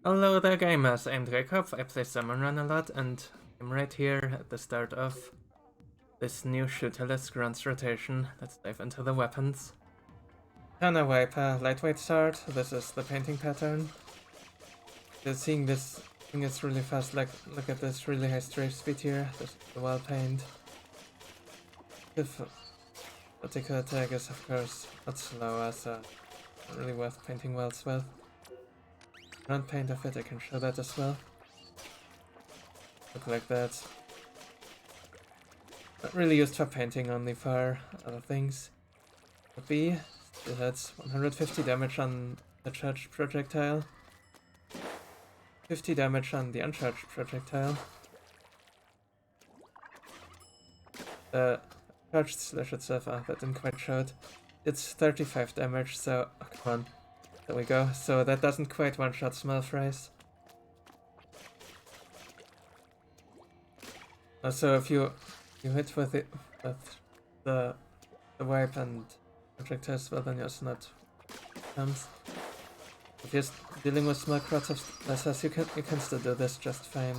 Hello there gamers, I'm Drakov, I play Salmon Run a lot, and I'm right here at the start of this new shooterless grunts rotation. Let's dive into the weapons. Splatana Wiper, lightweight sword, this is the painting pattern. Just seeing this thing is really fast, like look at this really high strafe speed here, this is the wall paint. If particular attack is of course not slower, so not really worth painting wells with. Front paint of it, I can show that as well. Look like that. Not really used for painting, only for other things. The B still hits 150 damage on the charged projectile. 50 damage on the uncharged projectile. The charged slash itself, that didn't quite show it. It's 35 damage, so oh, come on. There we go. So that doesn't quite one-shot small fries. Also, if you hit with it with the wipe and projectiles, well then you're also not comes. If you're dealing with small crowds of lessers, you can still do this just fine.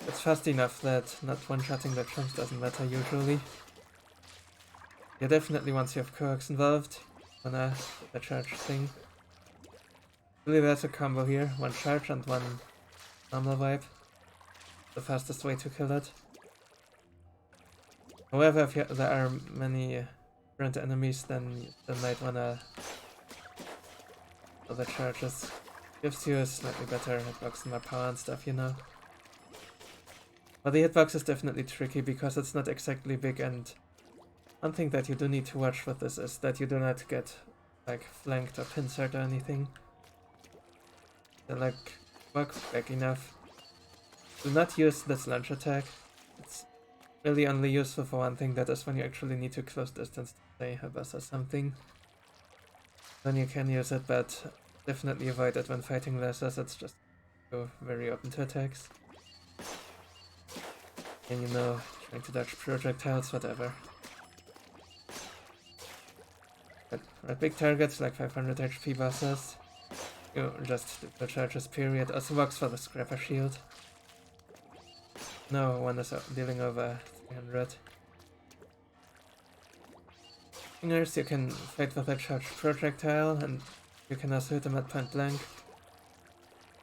It's fast enough that not one-shotting the chumps doesn't matter usually. Yeah, definitely once you have coax involved, wanna the charge thing. Really, there's a combo here: one charge and one normal wipe. The fastest way to kill it. However, if there are many different enemies, then you might wanna other charges. Gives you a slightly better hitbox and more power and stuff, you know. But the hitbox is definitely tricky because it's not exactly big, and one thing that you do need to watch with this is that you do not get like flanked or pincered or anything. They like work back enough. Do not use this launch attack. It's really only useful for one thing, that is when you actually need to close distance to say a boss or something. Then you can use it, but definitely avoid it when fighting lessers. It's just very open to attacks. And you know, trying to dodge projectiles, whatever. But big targets like 500 HP bosses, you just do the charges period. Also works for the scrapper shield. No one is dealing over 300. Fingers, you can fight with a charged projectile, and you can also hit them at point blank.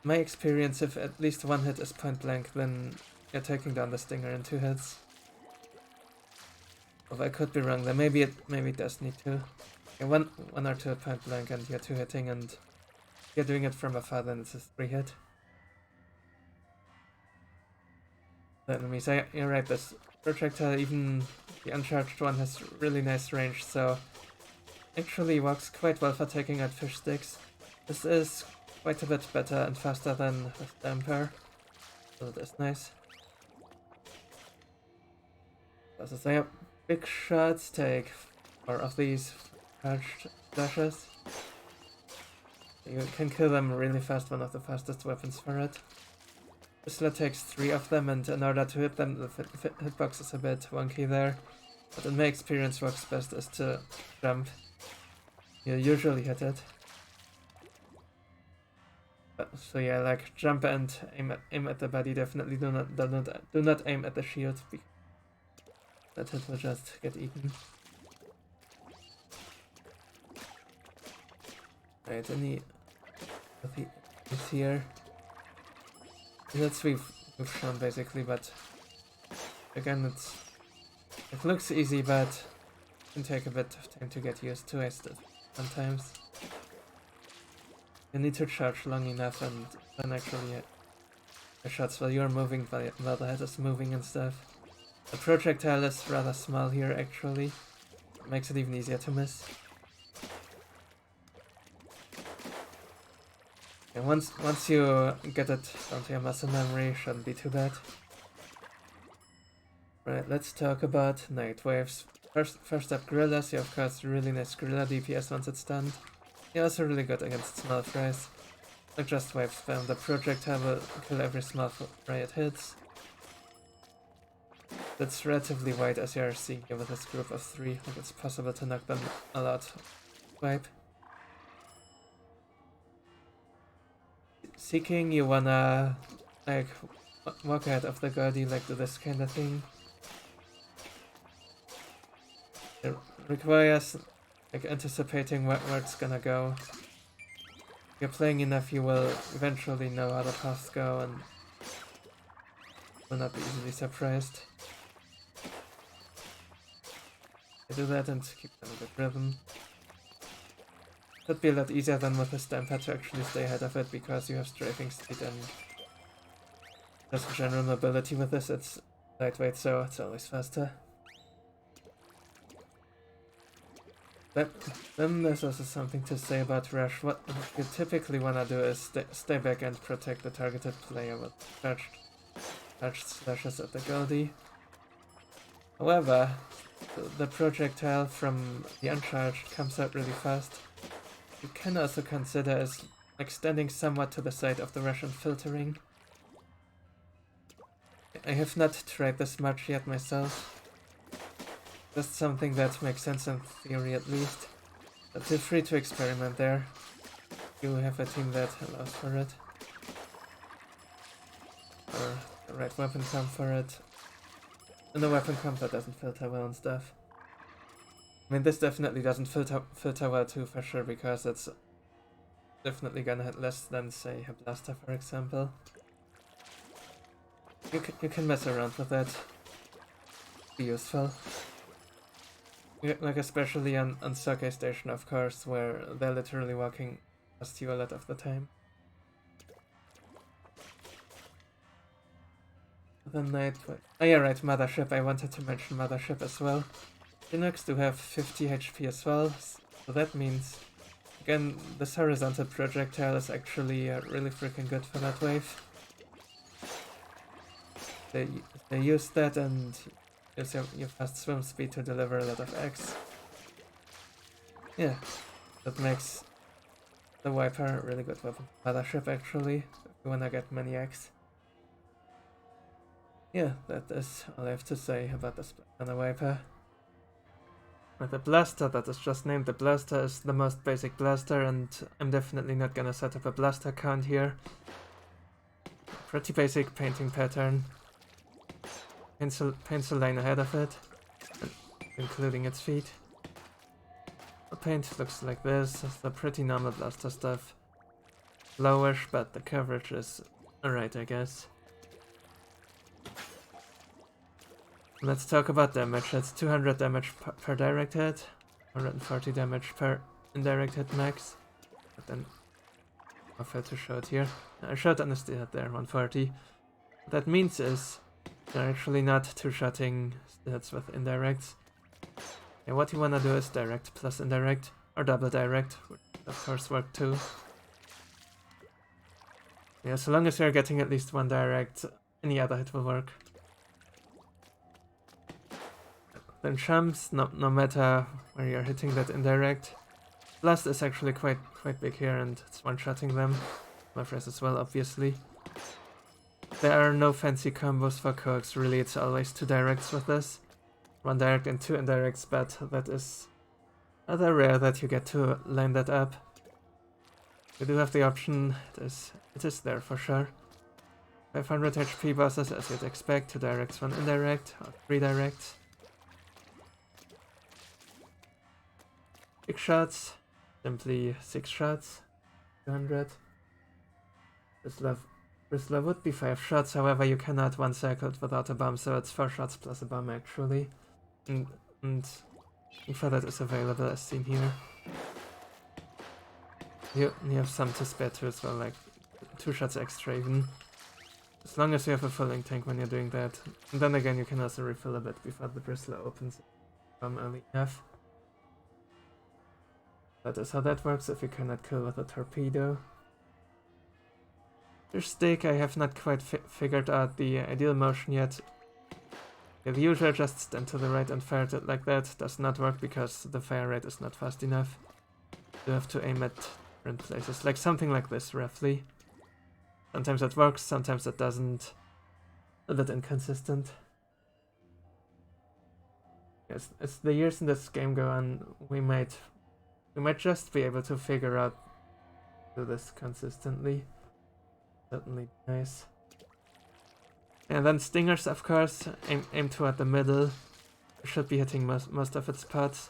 In my experience, if at least one hit is point blank, then you're taking down the stinger in 2 hits. Although I could be wrong, then maybe it does need to. Yeah, one or 2 at point blank, and you're 2 hitting, and if you're doing it from afar, then it's a 3 hit. The enemies, you're right, this projectile, even the uncharged one, has really nice range, so actually works quite well for taking out fish sticks. This is quite a bit better and faster than with Damper, so that's nice. As I say, big shots take 4 of these charged flashes. You can kill them really fast, one of the fastest weapons for it. Whistler takes 3 of them, and in order to hit them, the hitbox is a bit wonky there. But in my experience, works best is to jump. You usually hit it. So yeah, like jump and aim at the body. Definitely do not aim at the shield, because that hit will just get eaten. Right, any of these here. That's we've shown basically, but again, it looks easy, but it can take a bit of time to get used to. Sometimes you need to charge long enough, and then actually the shots while you're moving, while the head is moving and stuff. The projectile is rather small here, actually. It makes it even easier to miss. And once you get it onto your muscle memory, shouldn't be too bad. Right, let's talk about night waves. First up, gorillas. You of course really nice gorilla DPS once it's stunned. You're also really good against small fries. Like just wave spam. The projectile will kill every small fry it hits. That's relatively wide, as you are seeing here with this group of 3. Like it's possible to knock them a lot. Wipe. seeking, you wanna like walk ahead of the Gordy, like do this kind of thing. It requires like anticipating where it's gonna go. If you're playing enough, you will eventually know how the paths go and will not be easily surprised. You do that and keep them a good rhythm. Could be a lot easier than with a Stamper to actually stay ahead of it because you have strafing speed and just general mobility with this. It's lightweight, so it's always faster. But then there's also something to say about Rush. What you typically want to do is stay back and protect the targeted player with charged slashes at the Goldie. However, the projectile from the uncharged comes out really fast. You can also consider as extending somewhat to the side of the Rush and filtering. I have not tried this much yet myself. Just something that makes sense in theory at least. But feel free to experiment there. You have a team that allows for it. Or the right weapon comp for it. And a weapon comp that doesn't filter well and stuff. I mean, this definitely doesn't filter well too, for sure, because it's definitely gonna hit less than, say, a blaster, for example. You can mess around with that. Be useful. Like especially on Sake Station, of course, where they're literally walking past you a lot of the time. The night... Oh yeah, right, Mothership. I wanted to mention Mothership as well. Linux do have 50 HP as well, so that means, again, this horizontal projectile is actually really freaking good for that wave. They use that and use your fast swim speed to deliver a lot of X. Yeah, that makes the Wiper a really good weapon. Mothership actually, if you wanna get many X. Yeah, that is all I have to say about the Splatana Wiper. But the blaster that is just named, the blaster is the most basic blaster, and I'm definitely not gonna set up a blaster count here. Pretty basic painting pattern. Pencil line ahead of it, including its feet. The paint looks like this. It's the pretty normal blaster stuff. Lowish, but the coverage is alright, I guess. Let's talk about damage. It's 200 damage per direct hit, 140 damage per indirect hit max. But then I'll fail to show it here. I showed on the steel hit there, 140. What that means is they're actually not two-shotting hits with indirects. And what you wanna do is direct plus indirect, or double direct, which of course work too. Yeah, so long as you're getting at least one direct, any other hit will work. Then Shams, no matter where you're hitting that indirect. Blast is actually quite big here, and it's one-shotting them. Mafres as well, obviously. There are no fancy combos for coax, really, it's always two directs with this. One direct and two indirects, but that is rather rare that you get to line that up. You do have the option, it is there for sure. 500 HP bosses as you'd expect, 2 directs, 1 indirect, or 3 directs. Big shots, simply 6 shots, 200. Bristler would be 5 shots, however you cannot one cycle it without a bomb, so it's 4 shots plus a bomb actually. And for that is available as seen here. You have some to spare too as well, like 2 shots extra even. As long as you have a filling tank when you're doing that. And then again you can also refill a bit before the Bristler opens early enough. That is how that works if you cannot kill with a torpedo. Your stick, I have not quite figured out the ideal motion yet. The usual just stand to the right and fire it like that does not work because the fire rate is not fast enough. You have to aim at different places, like something like this roughly. Sometimes it works, sometimes it doesn't. A bit inconsistent. Yes, as the years in this game go on, we might just be able to figure out do this consistently. certainly nice. And then stingers, of course, aim toward the middle. You should be hitting most of its spots.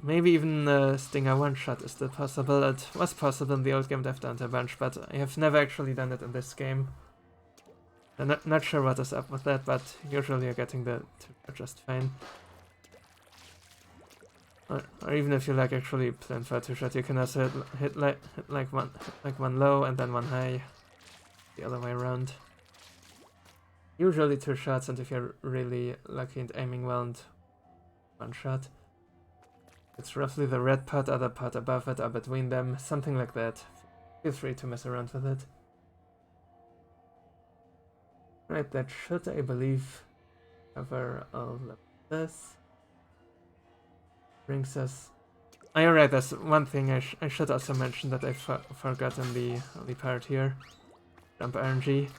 Maybe even stinger one-shot is still possible. It was possible in the old game Death Down a bunch, but I have never actually done it in this game. I'm not sure what is up with that, but usually you're getting the two just fine. Or even if you like actually plan for a two-shot, you can also hit like one low and then one high, the other way around. Usually two shots, and if you're really lucky and aiming well, and one shot. It's roughly the red part, other part above it or between them, something like that. Feel free to mess around with it. Right, that should, I believe, cover all of this. Brings us... Oh, alright, there's one thing I should also mention that I forgot in the part here. Jump RNG.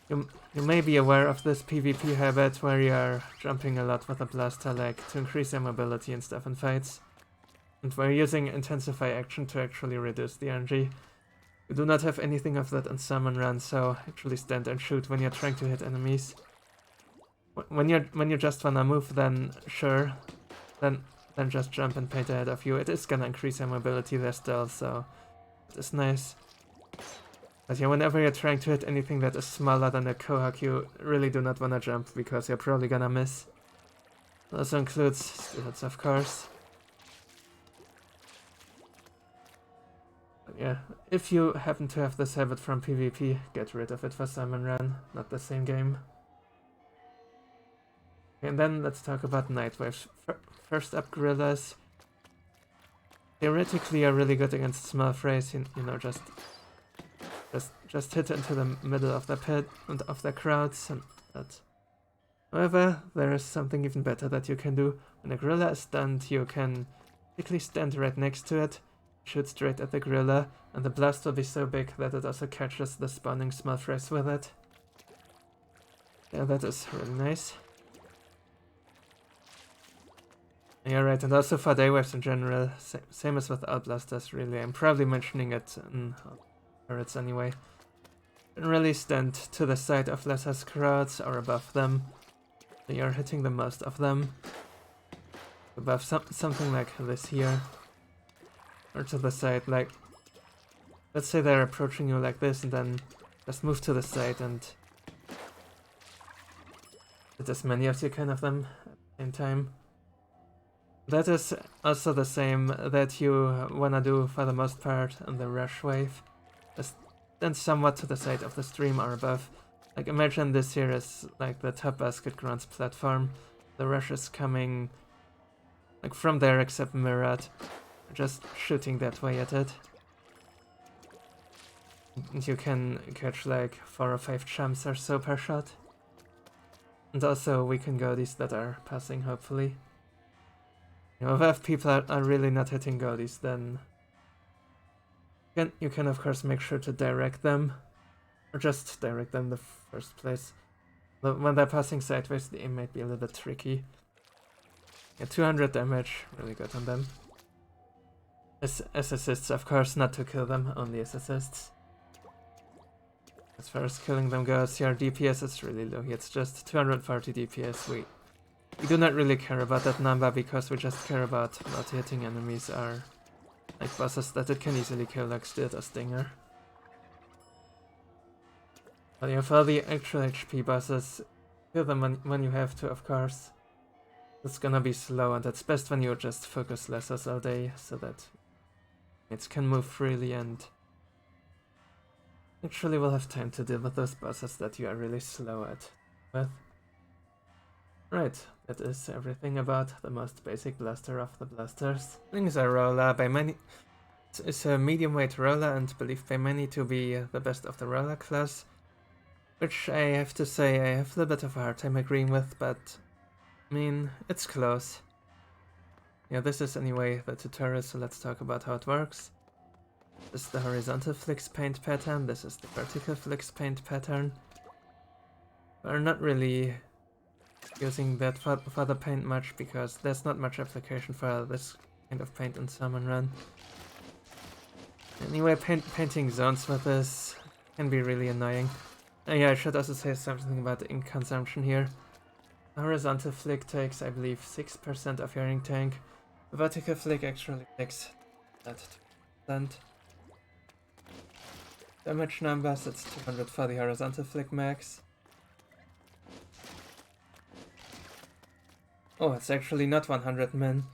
You may be aware of this PvP habit where you are jumping a lot with a blaster leg to increase your mobility and stuff in fights. And we're using Intensify action to actually reduce the RNG. You do not have anything of that in Salmon Run, so actually stand and shoot when you're trying to hit enemies. When you just wanna move, then sure, then just jump and paint ahead of you. It is gonna increase your mobility there still, so it is nice. But yeah, whenever you're trying to hit anything that is smaller than a Quahog, you really do not wanna jump because you're probably gonna miss. It also includes steelheads, of course. But yeah, if you happen to have this habit from PvP, get rid of it for Salmon Run, not the same game. And then let's talk about Night Waves. First up, gorillas. Theoretically are really good against small frays, you know, just hit into the middle of the pit and of the crowds and that. However, there is something even better that you can do. When a gorilla is stunned, you can quickly stand right next to it, shoot straight at the gorilla, and the blast will be so big that it also catches the spawning small frays with it. Yeah, that is really nice. Yeah, right, and also for day waves in general, same as with all blasters, really. I'm probably mentioning it in turrets anyway. And really stand to the side of lesser crowds or above them. So you're hitting the most of them. Above something like this here. Or to the side, like... Let's say they're approaching you like this, and then just move to the side and... hit as many as you can of them at the same time. That is also the same that you wanna do for the most part in the rush wave. Just stand somewhat to the side of the stream or above. Like imagine this here is like the top basket grounds platform. The rush is coming like from there except mirrored. Just shooting that way at it. And you can catch like 4 or 5 chumps or so per shot. And also weaken goalies that are passing, hopefully. You know, if people are really not hitting goalies, then you can of course make sure to direct them, or just direct them in the first place. But when they're passing sideways, the aim might be a little bit tricky. Yeah, 200 damage, really good on them. As assists, of course, not to kill them, only as assists. As far as killing them goes, your DPS is really low. It's just 240 DPS. We do not really care about that number because we just care about not hitting enemies or like bosses that it can easily kill, like Stilt or Stinger. But yeah, for the actual HP bosses, kill them when you have to, of course. It's gonna be slow, and it's best when you just focus lessers all day so that it can move freely and actually will have time to deal with those bosses that you are really slow at with. Right, that is everything about the most basic blaster of the blasters. Flingza Roller by many is a medium weight roller and believed by many to be the best of the roller class, which I have to say I have a little bit of a hard time agreeing with, but I mean, it's close. Yeah, this is anyway the tutorial, so let's talk about how it works. This is the horizontal flicks paint pattern, this is the vertical flicks paint pattern. We're not really using that for the paint much because there's not much application for this kind of paint in Salmon Run. Anyway, painting zones with this can be really annoying. Yeah, I should also say something about the ink consumption here. The horizontal flick takes, I believe, 6% of your ink tank. The vertical flick actually takes that 2%. Damage numbers, it's 200 for the horizontal flick max. Oh, it's actually not 100 min.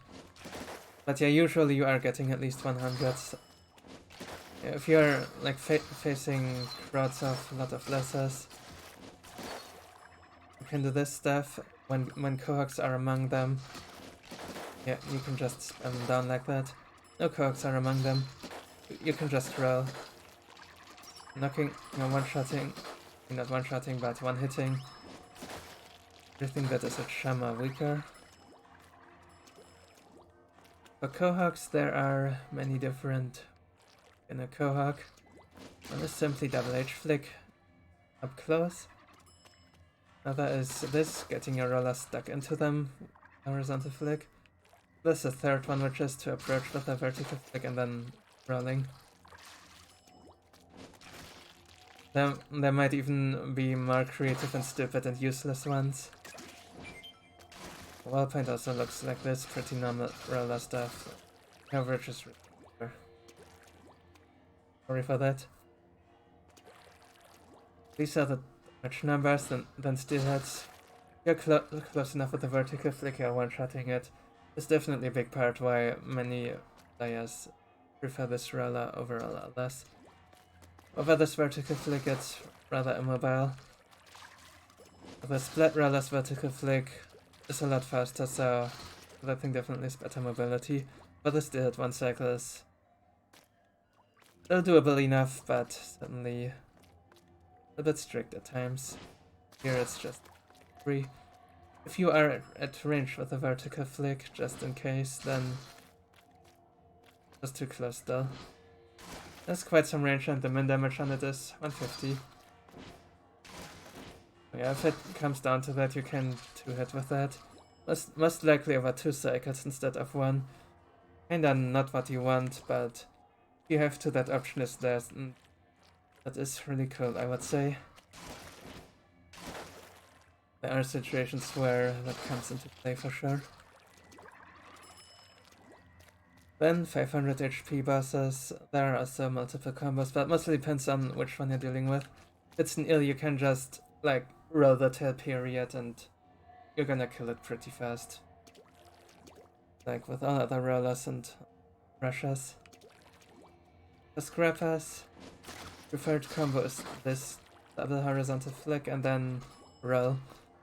But yeah, usually you are getting at least 100. So if you're like facing crowds of a lot of lessers, you can do this stuff when cohorts are among them. Yeah, you can just spam them down like that. No cohorts are among them. You can just roll. Knocking, one-shotting, not one-shotting, but one-hitting. Everything that is a Shama weaker. For cohorts, there are many different in a cohort. One is simply double H flick up close. Another is this, getting your roller stuck into them, horizontal flick. There's a third one, which is to approach with a vertical flick and then rolling. There might even be more creative and stupid and useless ones. Wall paint also looks like this, pretty normal roller stuff. Coverage is really sorry for that. These are the damage numbers, then steelheads. You're close enough with the vertical flick, you're one-shotting it. It's definitely a big part why many players prefer this roller over others. Over this vertical flick, it's rather immobile. The Splat Roller's vertical flick is a lot faster, so that thing definitely is better mobility. But the steelhead one cycle is still doable enough, but certainly a bit strict at times. Here it's just free. If you are at range with a vertical flick, just in case, then just too close though. There's quite some range and the min damage on it is 150. Yeah, if it comes down to that, you can 2-hit with that. Most likely over 2 cycles instead of 1. Kinda not what you want, but if you have to, that option is there. That is really cool, I would say. There are situations where that comes into play for sure. Then 500 HP bosses. There are also multiple combos, but mostly depends on which one you're dealing with. If it's an ill, you can just like roll the tail period and you're gonna kill it pretty fast. Like with all other rollers and rushes. The scrappers. Preferred combo is this double horizontal flick and then roll.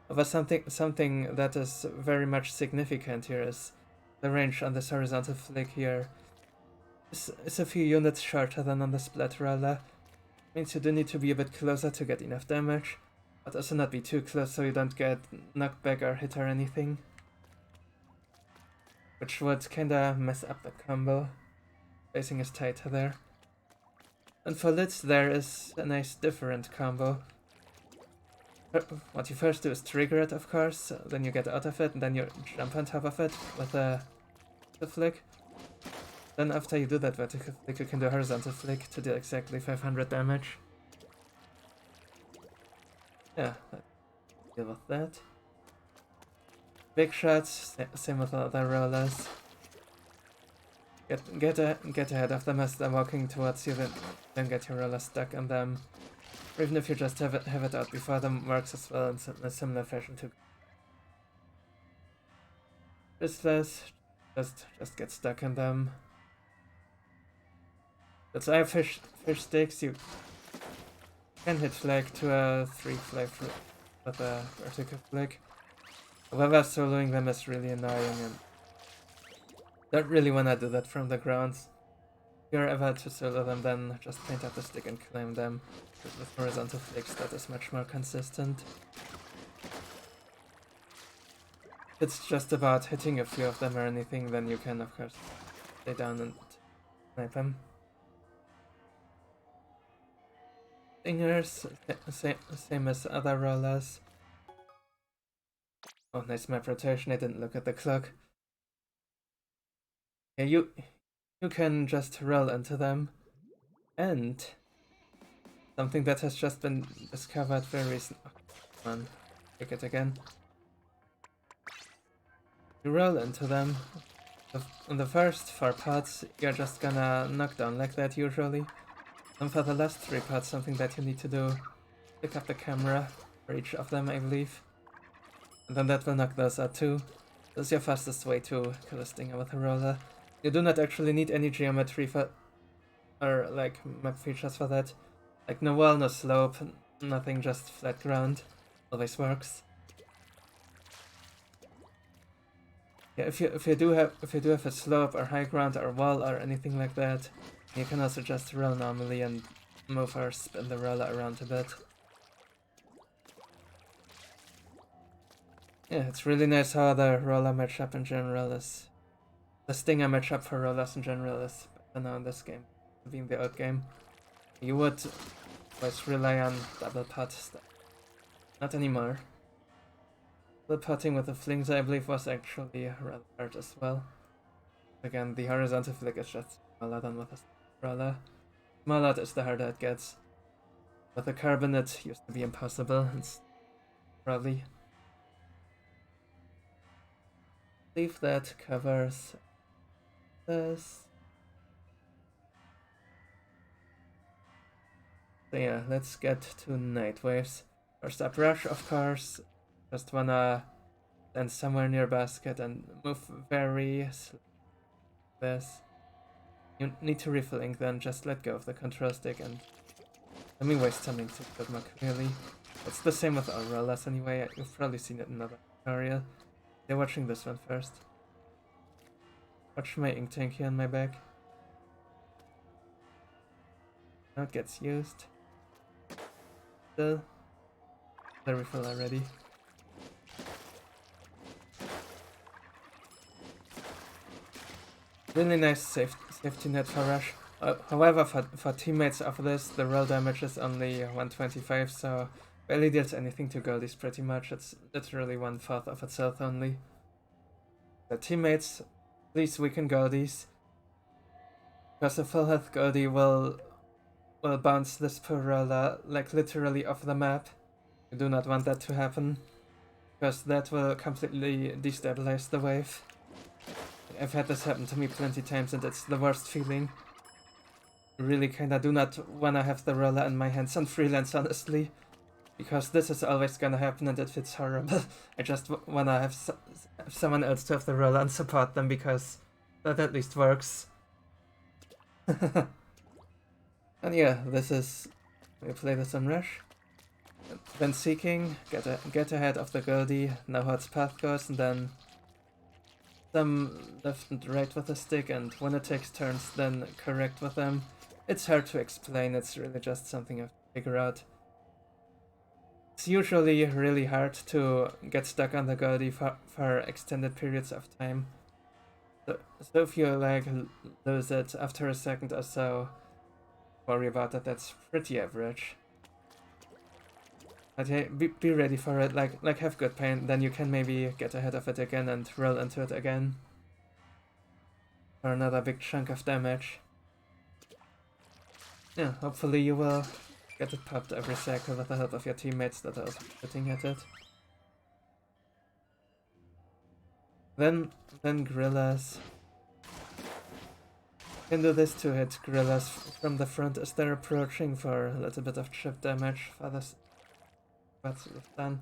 But something that is very much significant here is the range on this horizontal flick here is a few units shorter than on the Splat Roller. Means you do need to be a bit closer to get enough damage, but also not be too close so you don't get knocked back or hit or anything. Which would kinda mess up the combo. Spacing is tighter there. And for lids there is a nice different combo. What you first do is trigger it, of course, then you get out of it, and then you jump on top of it with the flick. Then after you do that vertical flick, you can do a horizontal flick to deal exactly 500 damage. Yeah, deal with that. Big shots, same with other rollers. Get ahead of them as they're walking towards you, then get your roller stuck on them. Or even if you just have it out before them, works as well in a similar fashion too. Just get stuck in them. That's why fish sticks, you can hit flag to a 3 flag with a vertical flick. However, soloing them is really annoying and don't really wanna do that from the ground. If you're ever to solo them, then just paint up the stick and claim them. With horizontal flicks, that is much more consistent. If it's just about hitting a few of them or anything, then you can of course stay down and snipe them. Stingers, same as other rollers. Oh, nice map rotation, I didn't look at the clock. Yeah, you can just roll into them. And something that has just been discovered very recently. Oh, come on, take it again. You roll into them. In the first 4 parts, you're just gonna knock down like that usually. And for the last 3 parts, something that you need to do, pick up the camera for each of them, I believe. And then that will knock those out too. This is your fastest way to kill a stinger with a roller. You do not actually need any geometry for, or like map features for that. Like no wall, no slope, nothing, just flat ground. Always works. Yeah, if you do have a slope or high ground or wall or anything like that, you can also just roll normally and move or spin the roller around a bit. Yeah, it's really nice how the roller matchup in general is. The stinger matchup for rollers in general is better now in this game, being the old game. You would always rely on double pot stuff. Not anymore. Double potting with the Flingza, I believe, was actually rather hard as well. Again, the horizontal flick is just smaller than with a roller. Smaller is the harder it gets. With the carbon, it used to be impossible. It's probably. I believe that covers this. So yeah, let's get to night waves. First up, rush, of course. Just wanna stand somewhere near basket and move very slowly. This. You need to refill ink, then just let go of the control stick and let me waste something to put more clearly. It's the same with our rollers anyway. You've probably seen it in another tutorial. You're watching this one first. Watch my ink tank here on my back. Now it gets used. Still. The refill already. Really nice safety net for rush. However, for teammates of this, the roll damage is only 125, so barely deals anything to goldies pretty much. It's literally 1/4 of itself only. The teammates, please weaken goldies. Because a full health goldie will bounce this poor roller like literally off the map. You do not want that to happen, because that will completely destabilize the wave. I've had this happen to me plenty times and it's the worst feeling. I really kinda do not wanna have the roller in my hands on freelance, honestly. Because this is always gonna happen and it feels horrible. I just wanna have someone else to have the roller and support them, because that at least works. And yeah, this is... we play this on rush. Then seeking, get ahead of the goldie, know how its path goes, and then some left and right with the stick, and when it takes turns, then correct with them. It's hard to explain, it's really just something you have to figure out. It's usually really hard to get stuck on the goldie for extended periods of time. So if you like lose it after a second or so, worry about it, that's pretty average. But yeah, be ready for it, like have good pain, then you can maybe get ahead of it again and roll into it again. For another big chunk of damage. Yeah, hopefully you will get it popped every cycle with the help of your teammates that are also shooting at it. Then gorillas. Can do this to hit gorillas from the front as they're approaching for a little bit of chip damage for this. Once it's done.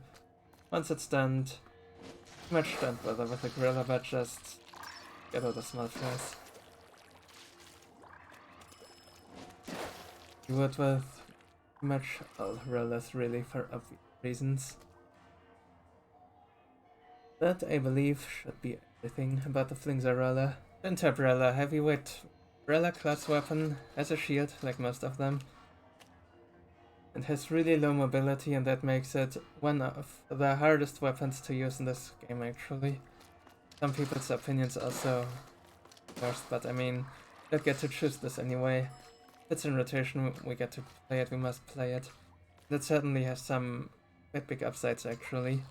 Once it's done, much don't bother with the gorilla, but just get out the small flies. You would with much all rollers really for obvious reasons. That, I believe, should be everything about the Flingza Roller. Tenta Brella, heavyweight Brella class weapon, has a shield like most of them. It has really low mobility, and that makes it one of the hardest weapons to use in this game, actually. Some people's opinions also worse, but I mean, we get to choose this anyway. If it's in rotation, we get to play it, we must play it. It certainly has some quite big upsides, actually.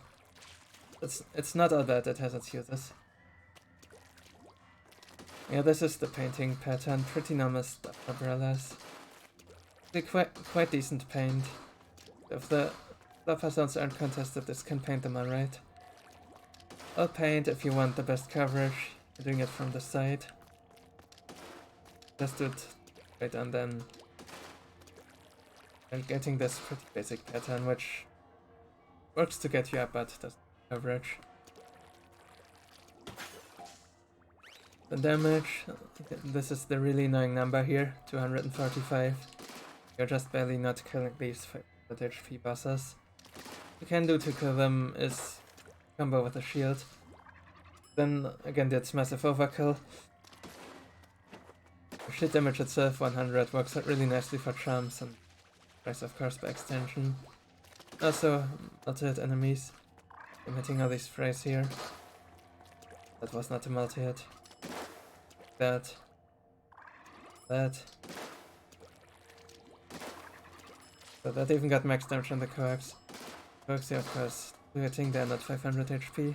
It's not all bad, it has its uses. Yeah, this is the painting pattern, pretty normal stuff for umbrellas. quite decent paint. If the lava zones aren't contested, this can paint them alright. I'll paint if you want the best coverage. You're doing it from the side. Just do it right, and then and getting this pretty basic pattern, which works to get you up at the coverage. The damage, this is the really annoying number here, 235. You're just barely not killing these 500 HP bosses. What you can do to kill them is combo with a shield. Then again that's massive overkill. Shield damage itself 100 works out really nicely for charms and price of course by extension. Also multi-hit enemies. I'm hitting all these sprays here. That was not a multi-hit. That. So that even got max damage on the coax. Coax, yeah, of course, 2-hitting, they're not 500 HP.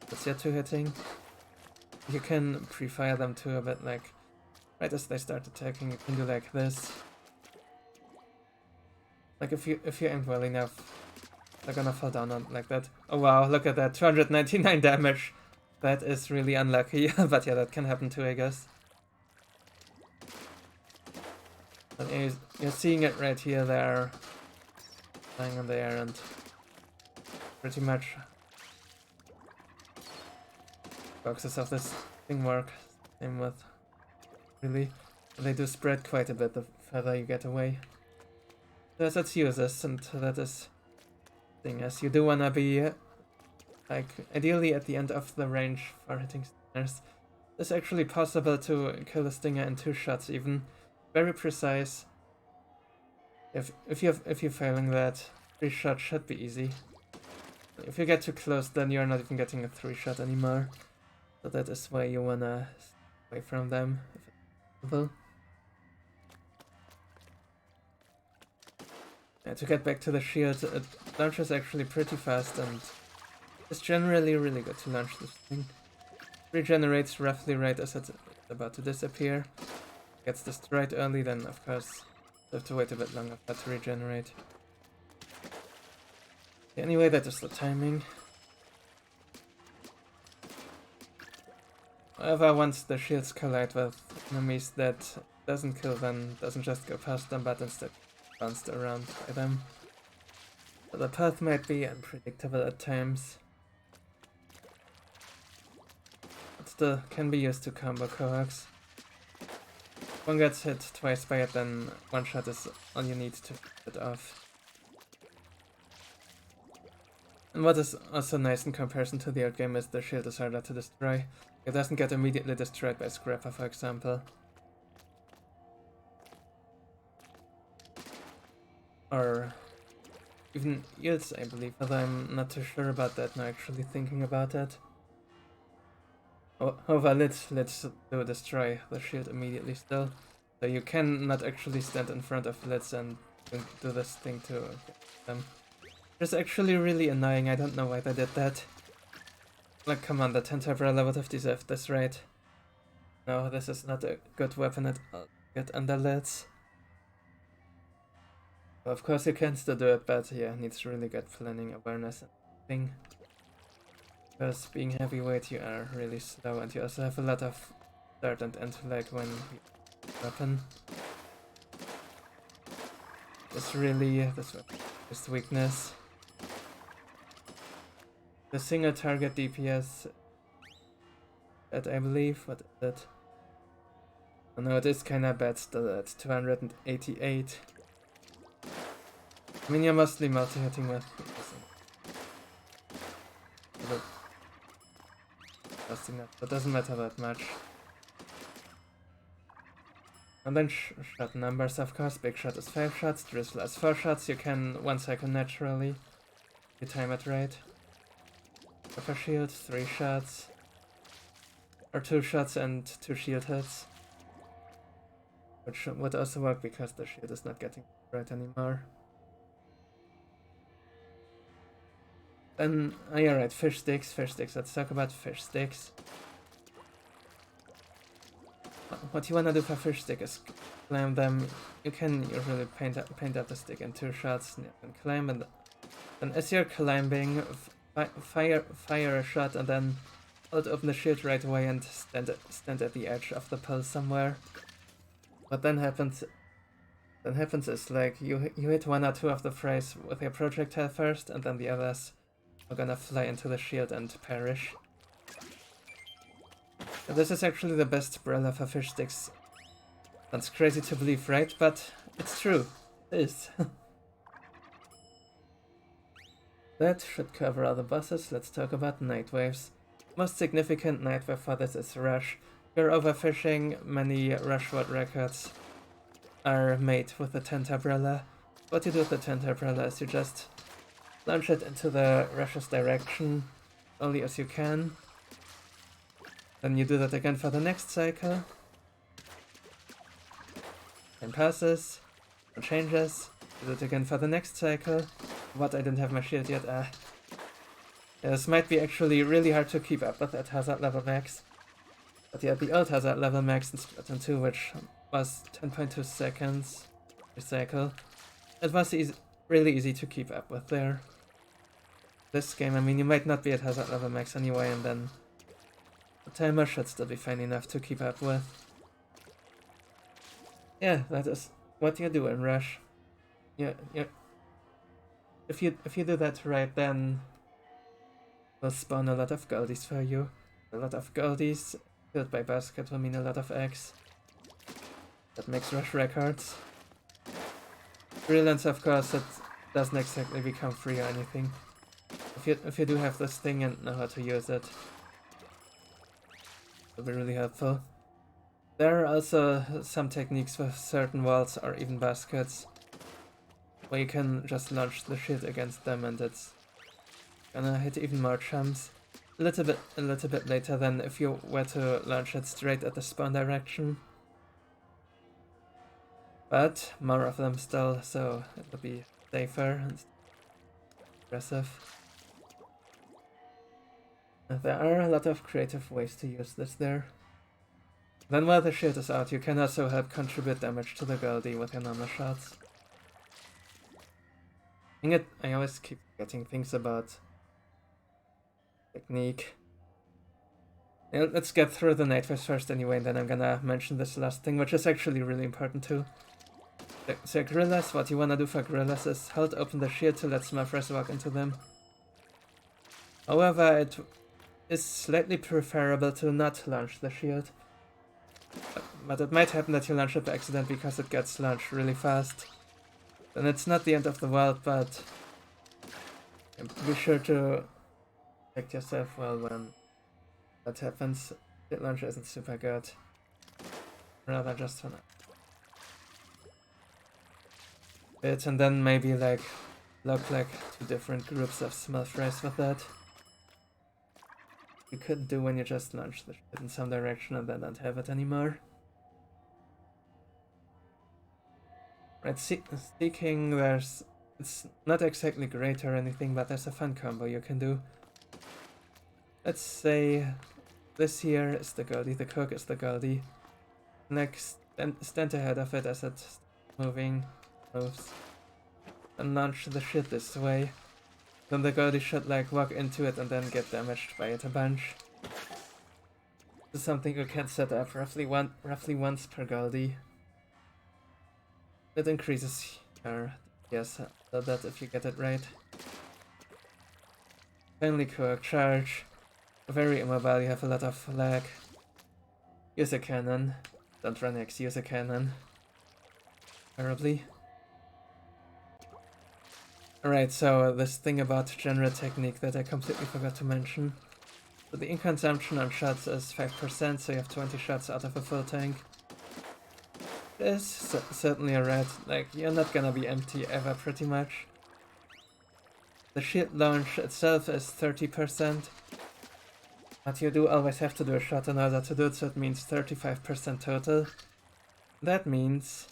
That's your 2-hitting. You can pre-fire them too a bit, like, right as they start attacking, you can do like this. Like if you aim well enough, they're gonna fall down on like that. Oh wow, look at that, 299 damage. That is really unlucky, but yeah, that can happen too, I guess. And you're seeing it right here, they're flying on the air and pretty much boxes of this thing work. Same with, really, they do spread quite a bit the further you get away. Let's use this, and that is thing is you do wanna be like ideally at the end of the range for hitting stingers. It's actually possible to kill a stinger in 2 shots even. Very precise. If you're failing that, 3 shots should be easy. If you get too close, then you're not even getting a 3 shot anymore. So that is why you wanna stay away from them if it's possible. Yeah, to get back to the shield, it launches actually pretty fast and it's generally really good to launch this thing. Regenerates roughly right as it's about to disappear. Gets destroyed early, then of course you have to wait a bit longer for it to regenerate. Anyway, that is the timing. However, once the shields collide with enemies, that doesn't kill them, doesn't just go past them, but instead bounced around by them. So the path might be unpredictable at times. But still can be used to combo coax. If one gets hit twice by it, then 1 shot is all you need to get it off. And what is also nice in comparison to the old game is the shield is harder to destroy. It doesn't get immediately destroyed by Scrapper, for example. Or even Eels, I believe, although I'm not too sure about that now, actually thinking about it. However, let's do destroy the shield immediately still. So you can not actually stand in front of Litz and do this thing to them. It's actually really annoying, I don't know why they did that. Like, come on, the Tenta Brella would have deserved this, right? No, this is not a good weapon at all. Get under Litz. Well, of course you can still do it, but yeah, needs really good planning, awareness and thing. Because being heavyweight you are really slow and you also have a lot of start and end lag when you weapon. It's really this weakness. The single target DPS that I believe, what is it? Oh no, it is kinda bad still at 288. I mean, you're mostly multi-hitting with that doesn't matter that much. And then shot numbers, of course. Big shot is 5 shots, Drizzle is 4 shots. You can 1 cycle naturally. You time it right. Upper shield, 3 shots. Or 2 shots and 2 shield hits. Which would also work because the shield is not getting right anymore. Then, oh yeah, right, fish sticks, let's talk about fish sticks. What you wanna do for fish stick is climb them, you can usually paint up the stick in 2 shots and climb, and then as you're climbing, fire a shot and then hold open the shield right away and stand at the edge of the pole somewhere. What then happens is like you hit 1 or 2 of the frays with your projectile first, and then the others are gonna fly into the shield and perish. This is actually the best Brella for fish sticks. That's crazy to believe, right? But it's true. It is. That should cover all the bosses. Let's talk about night waves. Most significant night wave for this is Rush. If you're overfishing, many Rush world records are made with the Tenta Brella. What you do with the Tenta Brella is you just launch it into the Rush's direction only as you can. Then you do that again for the next cycle. Time passes, it changes, do it again for the next cycle. What, I didn't have my shield yet, Yeah, this might be actually really hard to keep up with at hazard level max. But yeah, the old hazard level max in Splatoon 2, which was 10.2 seconds per cycle, it was really easy to keep up with there. This game, I mean, you might not be at hazard level max anyway, and then the timer should still be fine enough to keep up with. Yeah, that is what you do in Rush. Yeah. If you do that right, then will spawn a lot of goldies for you. A lot of goldies killed by basket will mean a lot of eggs. That makes Rush records. Brilliance, of course, it doesn't exactly become free or anything. If you do have this thing and know how to use it, it'll be really helpful. There are also some techniques for certain walls or even baskets where you can just launch the shield against them and it's gonna hit even more chumps. A little bit later than if you were to launch it straight at the spawn direction. But more of them still, so it'll be safer and aggressive. There are a lot of creative ways to use this there. Then while the shield is out, you can also help contribute damage to the Goldie with your normal shots. I always keep forgetting things about technique. Yeah, let's get through the night waves first anyway, and then I'm gonna mention this last thing, which is actually really important too. So gorillas, what you wanna do for gorillas is hold open the shield to let Smurfers walk into them. However, it is slightly preferable to not launch the shield. But it might happen that you launch it by accident because it gets launched really fast. Then it's not the end of the world, but be sure to protect yourself well when that happens. Shield launcher isn't super good. Rather just for it, and then maybe like lock like 2 different groups of small frays with that. You could do when you just launch the shit in some direction and then don't have it anymore. Right, seeking, it's not exactly great or anything, but there's a fun combo you can do. Let's say this here is the Goldie, the cook is the Goldie. Next, stand ahead of it as it's moves, and launch the shit this way. Then the Goldie should like walk into it and then get damaged by it a bunch. This is something you can set up roughly once per Goldie. It increases your yes, so that if you get it right. Finally, quick charge. Very immobile, you have a lot of lag. Use a cannon. Don't run X, use a cannon. Terribly. Alright, so this thing about general technique that I completely forgot to mention. So the ink consumption on shots is 5%, so you have 20 shots out of a full tank. Is certainly a red, like you're not gonna be empty ever pretty much. The shield launch itself is 30%, but you do always have to do a shot in order to do it, so it means 35% total. That means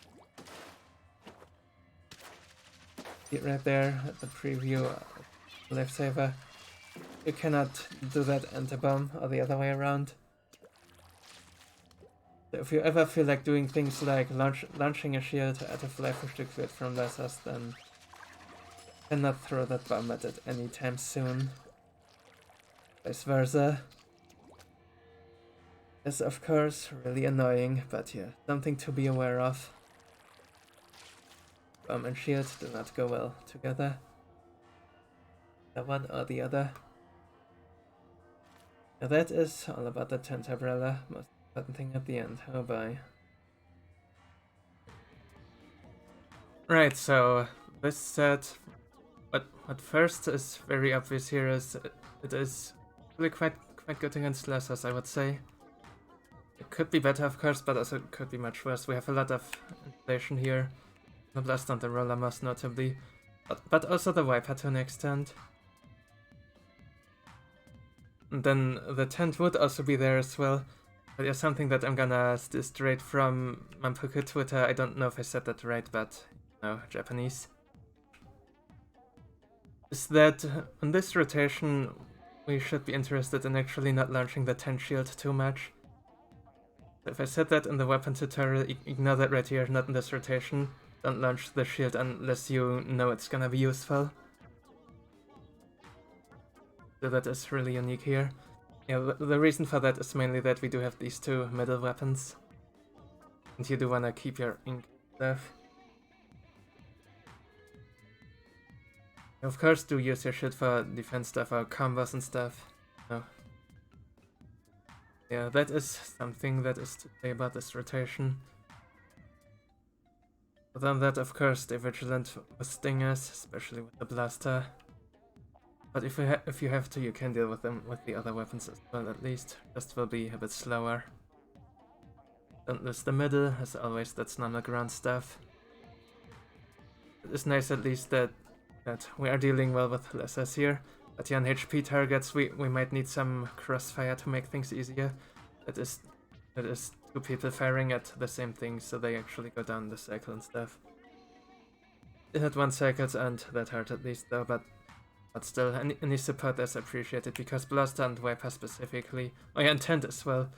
right there at the preview lifesaver, you cannot do that anti-bomb or the other way around. If you ever feel like doing things like launching a shield at a flyfish to quit from lasers, then cannot throw that bomb at it anytime soon. Vice versa. Is of course really annoying, but yeah, something to be aware of. Bomb and shield do not go well together. The one or the other. Now that is all about the Tenta Brella. Most important thing at the end. Oh bye. Right, so this set, what first is very obvious here is it is really quite good against lasers, I would say. It could be better, of course, but also could be much worse. We have a lot of inflation here. The blast and the roller most notably, but also the wiper to an extent. And then the tent would also be there as well. But yeah, something that I'm gonna steal straight from Mampuku Twitter. I don't know if I said that right, but no, Japanese. Is that on this rotation we should be interested in actually not launching the tent shield too much. If I said that in the weapon tutorial, ignore that right here, not in this rotation. Don't launch the shield unless you know it's gonna be useful. So that is really unique here. Yeah, the reason for that is mainly that we do have these two middle weapons. And you do wanna keep your ink stuff. Of course, do use your shield for defense stuff or combos and stuff. No. Yeah, that is something that is to say about this rotation. Other than that, of course, stay vigilant with stingers, especially with the blaster. But if you have to, you can deal with them with the other weapons as well, at least. Just will be a bit slower. Don't lose the middle, as always, that's normal ground stuff. It is nice at least that we are dealing well with lasers here. But yeah, on HP targets, we might need some crossfire to make things easier. That is two people firing at the same thing, so they actually go down the cycle and stuff. It had 1 cycle and that hurt at least though, but still, any support is appreciated because Blaster and Wiper specifically, oh yeah, and Tent as well.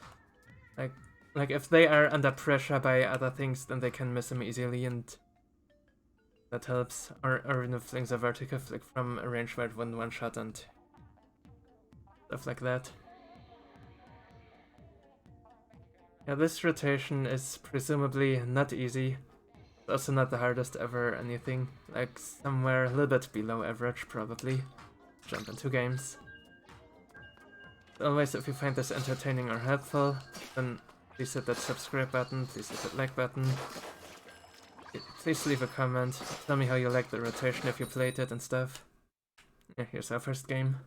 Like if they are under pressure by other things, then they can miss them easily, and that helps. Or even if Flingza vertical flick from a range where it wouldn't one shot and stuff like that. Yeah, this rotation is presumably not easy. It's also not the hardest ever anything. Like somewhere a little bit below average probably. Jump into games. As always, if you find this entertaining or helpful, then please hit that subscribe button, please hit that like button. Please leave a comment, tell me how you like the rotation if you played it and stuff. Yeah, here's our first game.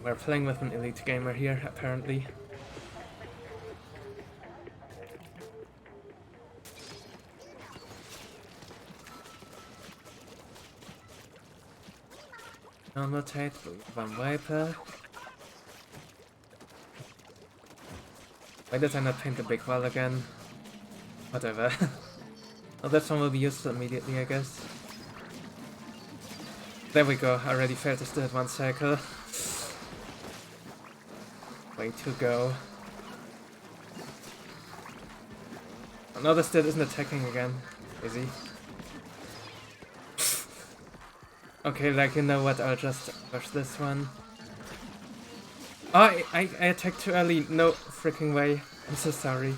We're playing with an elite gamer here, apparently. Normal tight, one wiper. Why did I not paint the big wall again? Whatever. Oh, this one will be useful immediately, I guess. There we go, already failed to still at 1 cycle. Way to go. Oh, no, this still isn't attacking again. Is he? Okay, like, you know what, I'll just push this one. Oh, I attacked too early. No freaking way. I'm so sorry.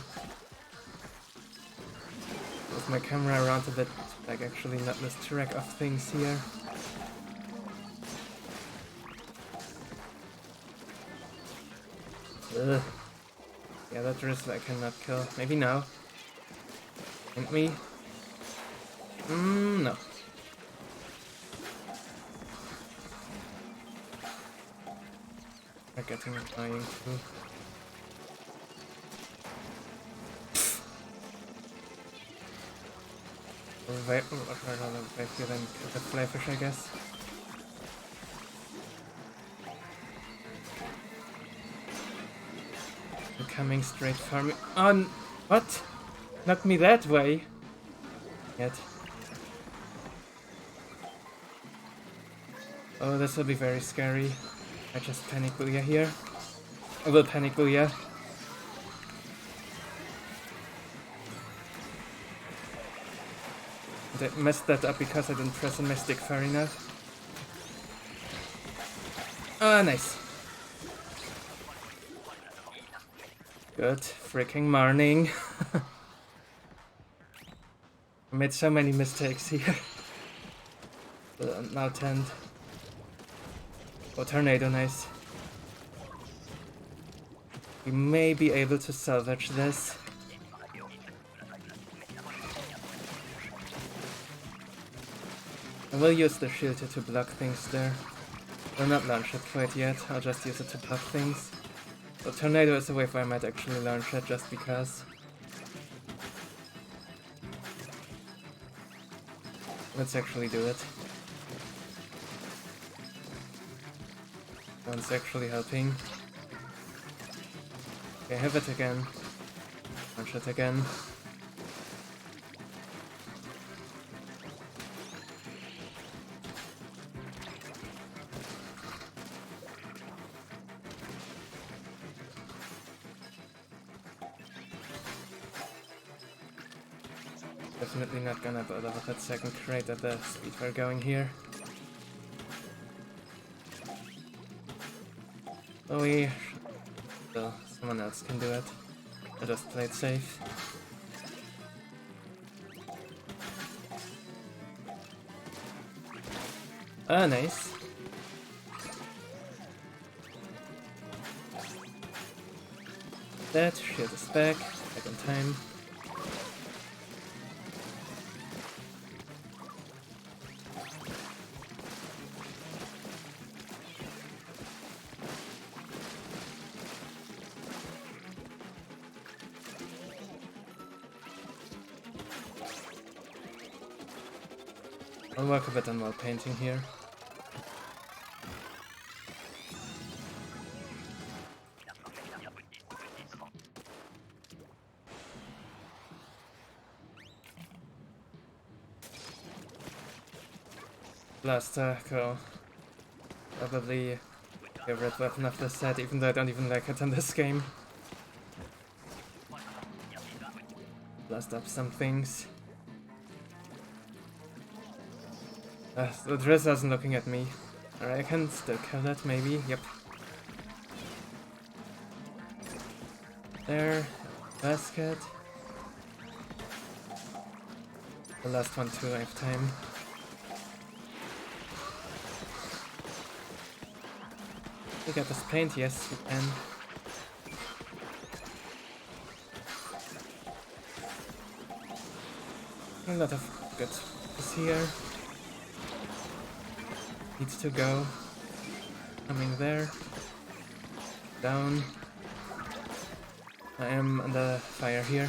Move my camera around a bit, like actually not lose track of things here. Ugh. Yeah, that risk I cannot kill. Maybe now. Hint me. No. They're getting annoying too. Revive here then kill the flyfish, I guess. Coming straight for me. On what? Not me that way. Yet. Oh, this will be very scary. I just panic booyah here. I will panic booyah. I messed that up because I didn't press on my stick far enough. Ah, nice. Good freaking morning. I made so many mistakes here. Now tend. Oh, tornado, nice. We may be able to salvage this. I will use the shield to block things there. I'll not launch it quite yet, I'll just use it to block things. So tornado is a wave where I might actually launch it just because. Let's actually do it. One's actually helping. Okay, have it again. Launch it again. Definitely not gonna bother with that second crate at the speed we're going here. Oh, so someone else can do it. I just played safe. Ah, nice. That shield is back in time. I'll work a bit on wall painting here. Blaster, cool. Probably favorite weapon of the set, even though I don't even like it in this game. Blast up some things. The Drizzle isn't looking at me. Alright, I can still kill that, maybe. Yep. There. Basket. The last one too, I have time. We got this paint, yes, we can. A lot of good is here. Needs to go. Coming there. Down. I am under fire here.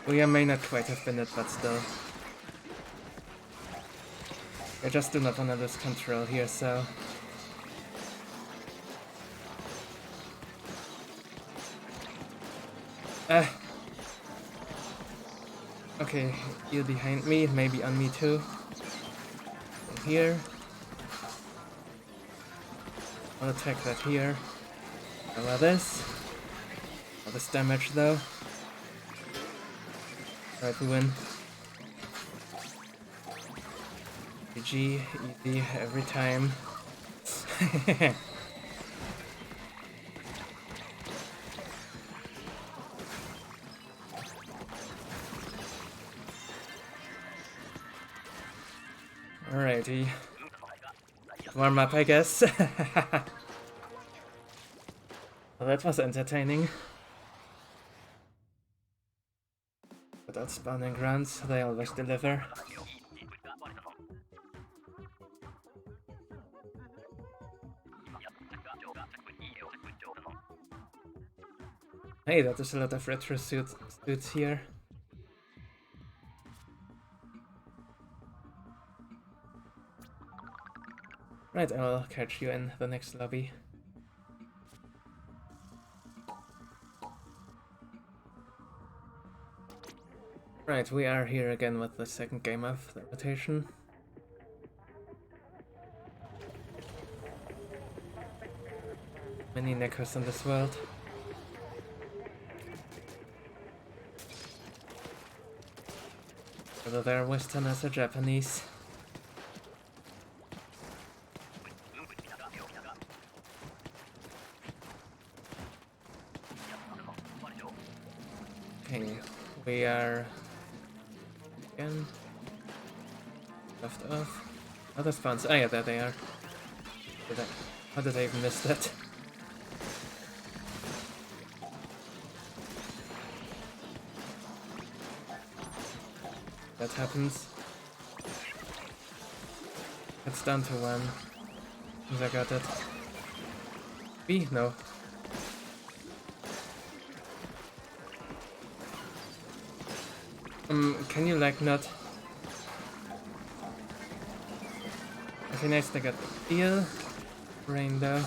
We may not quite have been it, but still. I just do not want to lose control here, so... Okay, you're behind me, maybe on me too. From here. I'll attack that here. How about this? All this damage though. Right, we win. GG, easy every time. Alrighty. Warm up, I guess. Well, that was entertaining. Without spawning grounds, they always deliver. Hey, that is a lot of retro suits here. Right, I'll catch you in the next lobby. Right, we are here again with the second game of the rotation. Many Nekos in this world. Whether they're Westerners or Japanese. Okay, we are again left off. Other spawns. Oh yeah, there they are. How did I even miss that? That happens. It's down to one. I got it. B? No. Can you like not? Okay, nice to get the eel. Rain though.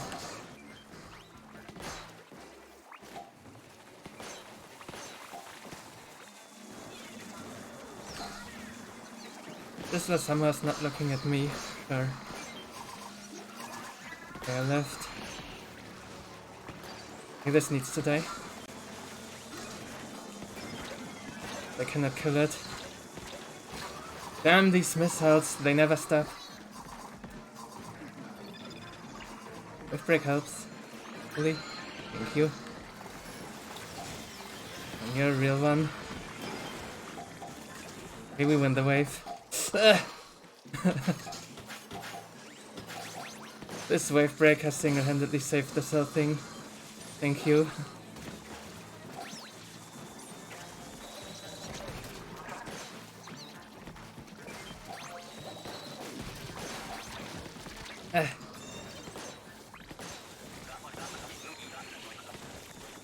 This was somehow not looking at me. Sure. Okay, I left. Okay, this needs to die. I cannot kill it. Damn these missiles, they never stop. Wave break helps. Really? Thank you. And you're a real one. Okay, we win the wave. This wave break has single-handedly saved this whole thing. Thank you.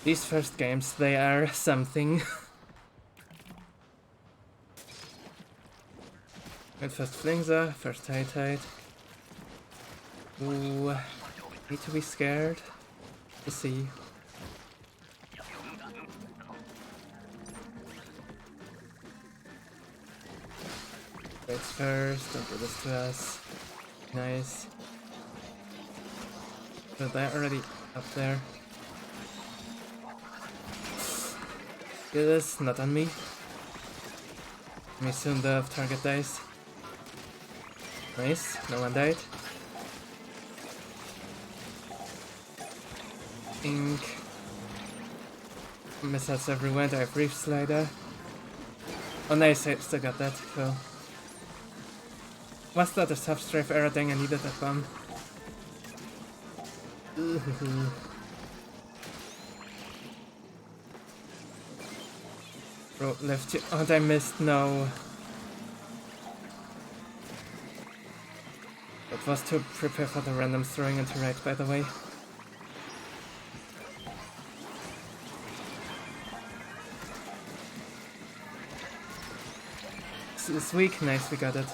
These first games, they are something. Wait, first Flingza, first Tide. Ooh, need to be scared to see. Waits first, don't do this to us. Nice. So they're already up there. Do this, not on me. May soon the target dies. Nice, no one died. Ink. Missiles everywhere, I have Reef Slider. Oh nice, I still got that, cool. Was that a substrafe error? Dang, I needed that bomb. Bro, left you. Oh, I missed, no. That was to prepare for the random throwing into right, by the way. This weak, nice, we got it.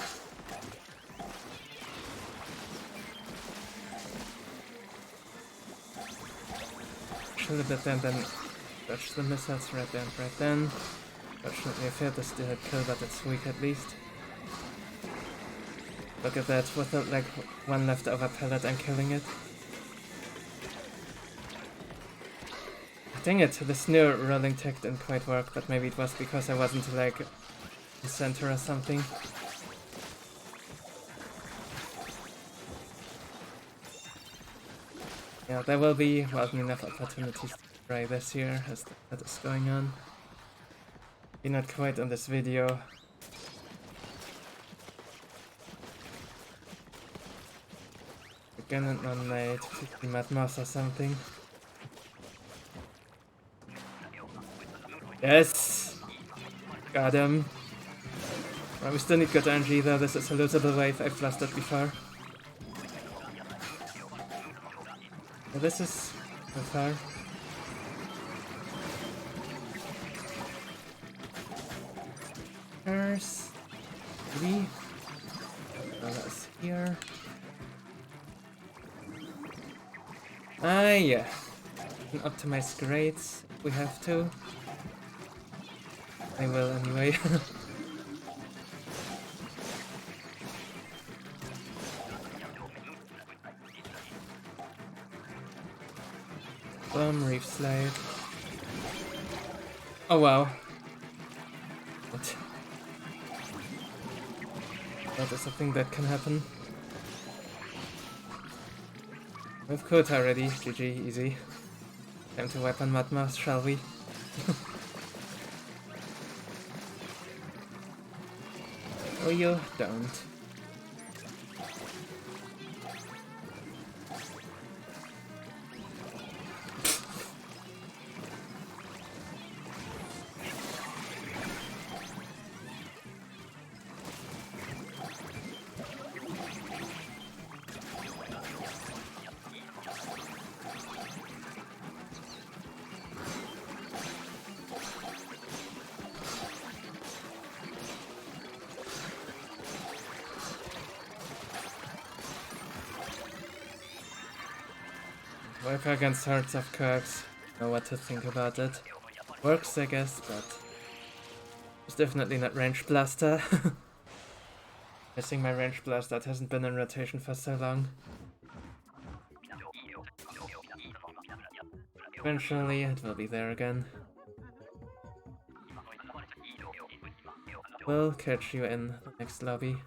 Chill a bit and then dodge the missiles right there and right then. Fortunately, I failed to still hit kill, but it's weak at least. Look at that, with like one leftover pellet and killing it. Dang it, this new rolling tech didn't quite work, but maybe it was because I wasn't like in the center or something. Yeah, there will be more than enough opportunities to try this here as that is going on. Maybe not quite on this video. Again and on late, 50 Mudmouth or something. Yes! Got him. Well, we still need good energy though, this is a losable wave, I've lost it before. Yeah, this is so far. Curse. Maybe. That's here. Ah, yeah. We can optimize grades if we have to. I will anyway. Bomb, Reef Slide. Oh wow. What? That is a thing that can happen. We've caught already. GG, easy. Time to wipe on Mudmouth, shall we? Oh, you don't. Wiper against Hearts of Kirks. Know what to think about it. Works, I guess, but it's definitely not Range Blaster. Missing my Range Blast that hasn't been in rotation for so long. Eventually, it will be there again. We'll catch you in the next lobby.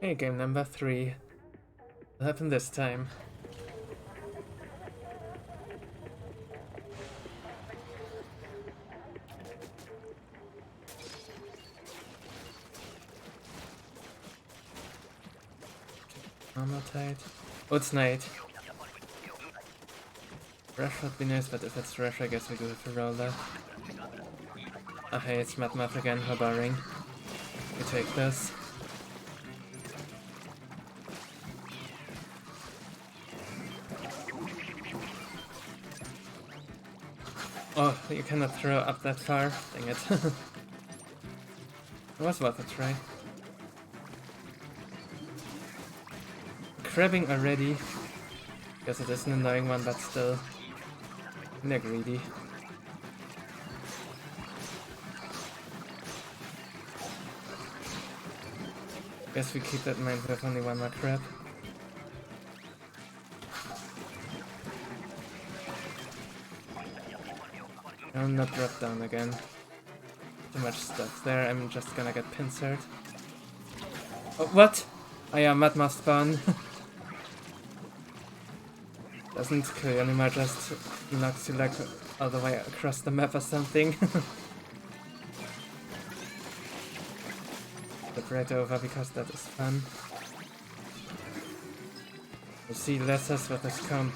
Hey, game number 3. What happened this time? Armor tight. Oh, it's night. Rush would be nice, but if it's rush, I guess we go with a roller. Ah, hey, it's Mudmouth again. How boring. We take this. Oh, you cannot throw up that far. Dang it. It was worth a try. Crabbing already. Guess it is an annoying one, but still. They're greedy. Guess we keep that in mind with only one more crab. I'll not drop down again. Too much stuff there, I'm just gonna get pincered. Oh, what? Oh yeah, Mudmouth spawn. Doesn't kill you anymore, just knocks you like all the way across the map or something. Flip right over because that is fun. You see lessers with this comp.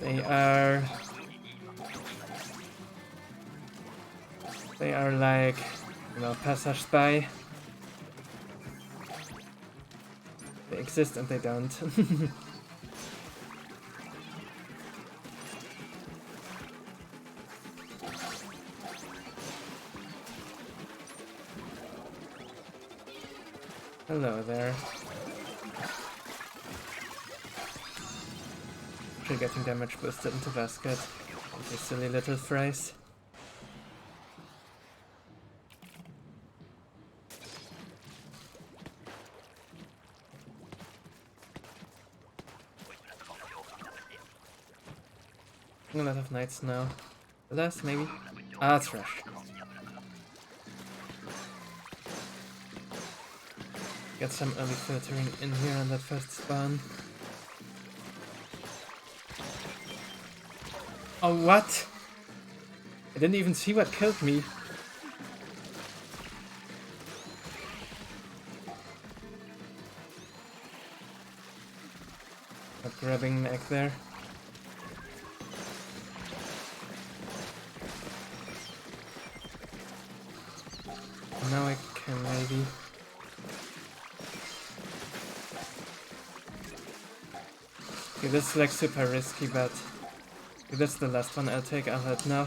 They are like, you know, passers-by. They exist and they don't. Hello there. Actually getting damage boosted into basket. These silly little fries. A lot of knights now. Less, maybe? Ah, it's rush. Get some early filtering in here on that first spawn. Oh, what? I didn't even see what killed me. Not grabbing neck there. Now I can maybe. Okay, this is like super risky, but if that's the last one I'll take. I'll hit now.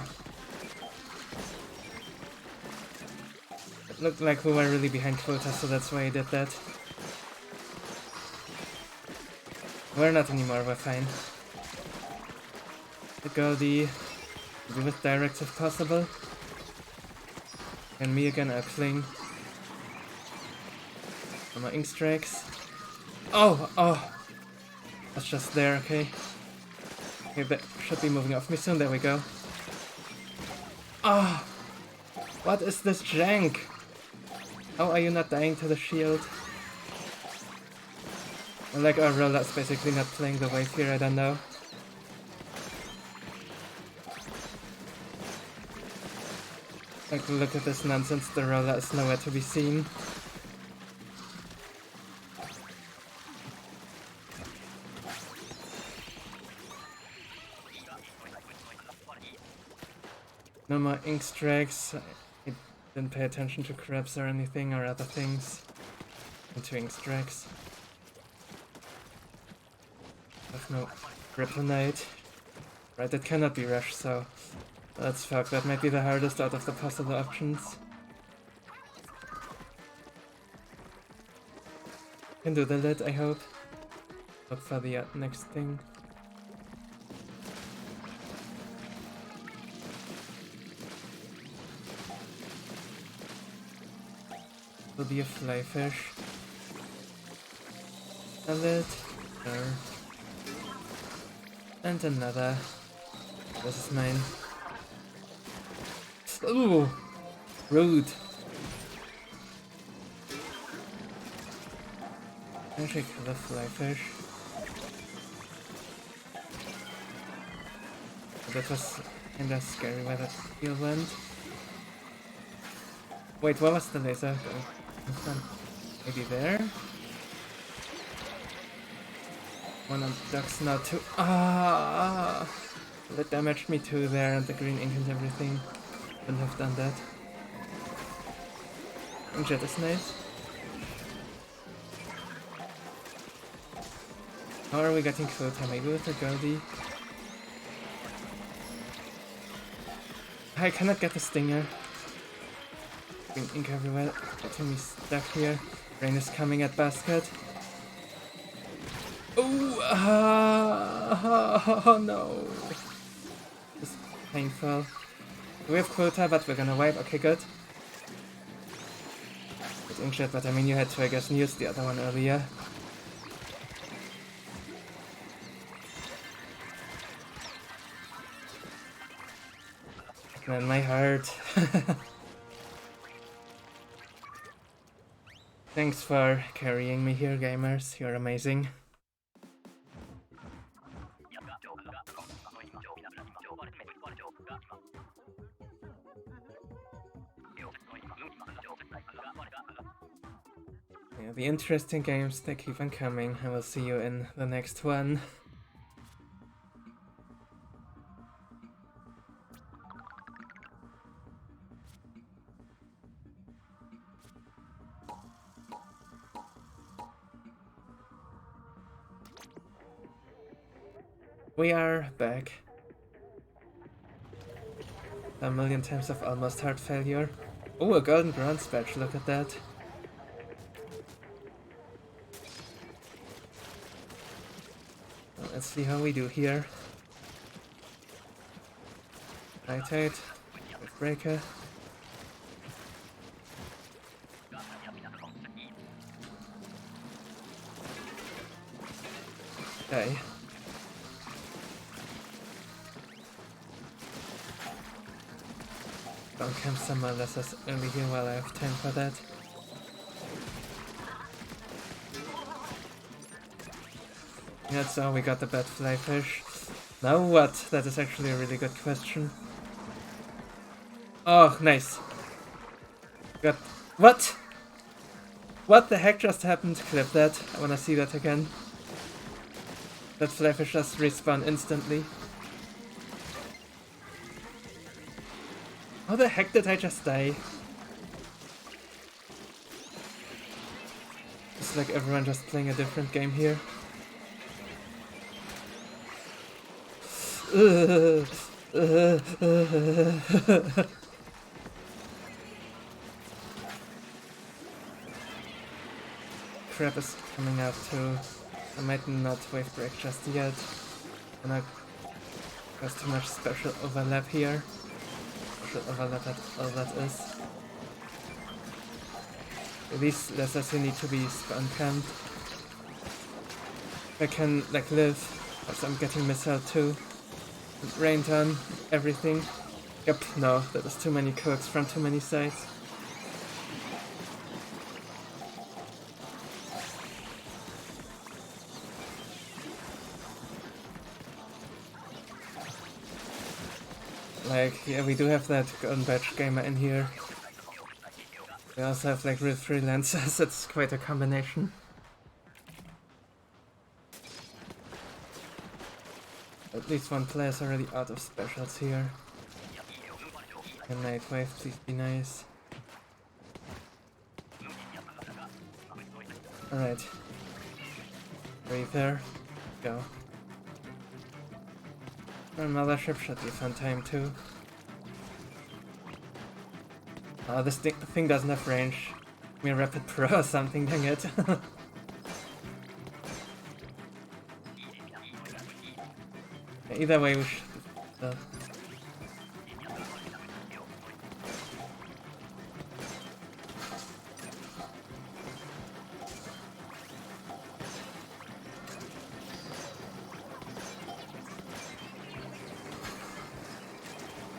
It looked like we were really behind quota, so that's why I did that. We're not anymore, we're fine. The Goldie. Do with direct if possible. And me again, I'll cling. On my ink strikes. Oh! That's just there, okay. Okay, that should be moving off me soon, there we go. Ah! What is this jank? How are you not dying to the shield? Like our roller's basically not playing the wave here, I don't know. Like, look at this nonsense, the roller is nowhere to be seen. No more ink strikes. I didn't pay attention to crabs or anything or other things. Into ink strikes. There's no kryptonite. Right, it cannot be rush, so that's fuck. That might be the hardest out of the possible options. Can do the lid, I hope. Look for the next thing. Will be a flyfish. A lid. There. And another. This is mine. Ooh! Rude. Actually kill the flyfish. That was kinda scary where that field went. Wait, what was the laser going? Maybe there? One on ducks now too. Ah! That damaged me too there, and the green ink and everything. Wouldn't have done that. And jet is nice. How are we getting quota? Maybe with the Goldie? I cannot get the stinger. Green ink everywhere. Getting me stuck here. Rain is coming at basket. Oh no. This is painful. We have quota, but we're gonna wipe. Okay, good. It's inkjet, but I mean you had to, I guess, use the other one earlier. Man, my heart. Thanks for carrying me here, gamers. You're amazing. Yeah, the interesting games, they keep on coming. I will see you in the next one. We are back. A million times of almost heart failure. Oh, a golden bronze badge, look at that. Well, let's see how we do here. Tight, with breaker. Okay. Don't camp some more lessons early here while I have time for that. Yeah, so we got the bad flyfish. Now what? That is actually a really good question. Oh, nice. Got... What? What the heck just happened? Clip that. I wanna see that again. That flyfish just respawned instantly. How the heck did I just die? It's like everyone just playing a different game here. Crap is coming out too. I might not wave break just yet. And there's too much special overlap here. Special overlap, that all that is. These lessers need to be spawn camped. I can like live, as I'm getting missile too. Rained on everything. Yep, no, that is too many cooks from too many sides. Like, yeah, we do have that golden badge gamer in here. We also have like real freelancers, it's quite a combination. At least one player's already out of specials here. And Night Wave, please be nice. Alright. Breathe there. Go. Our Mothership should be a fun time too. Oh, this thing doesn't have range. Give me a Rapid Pro or something, dang it. Either way, we should.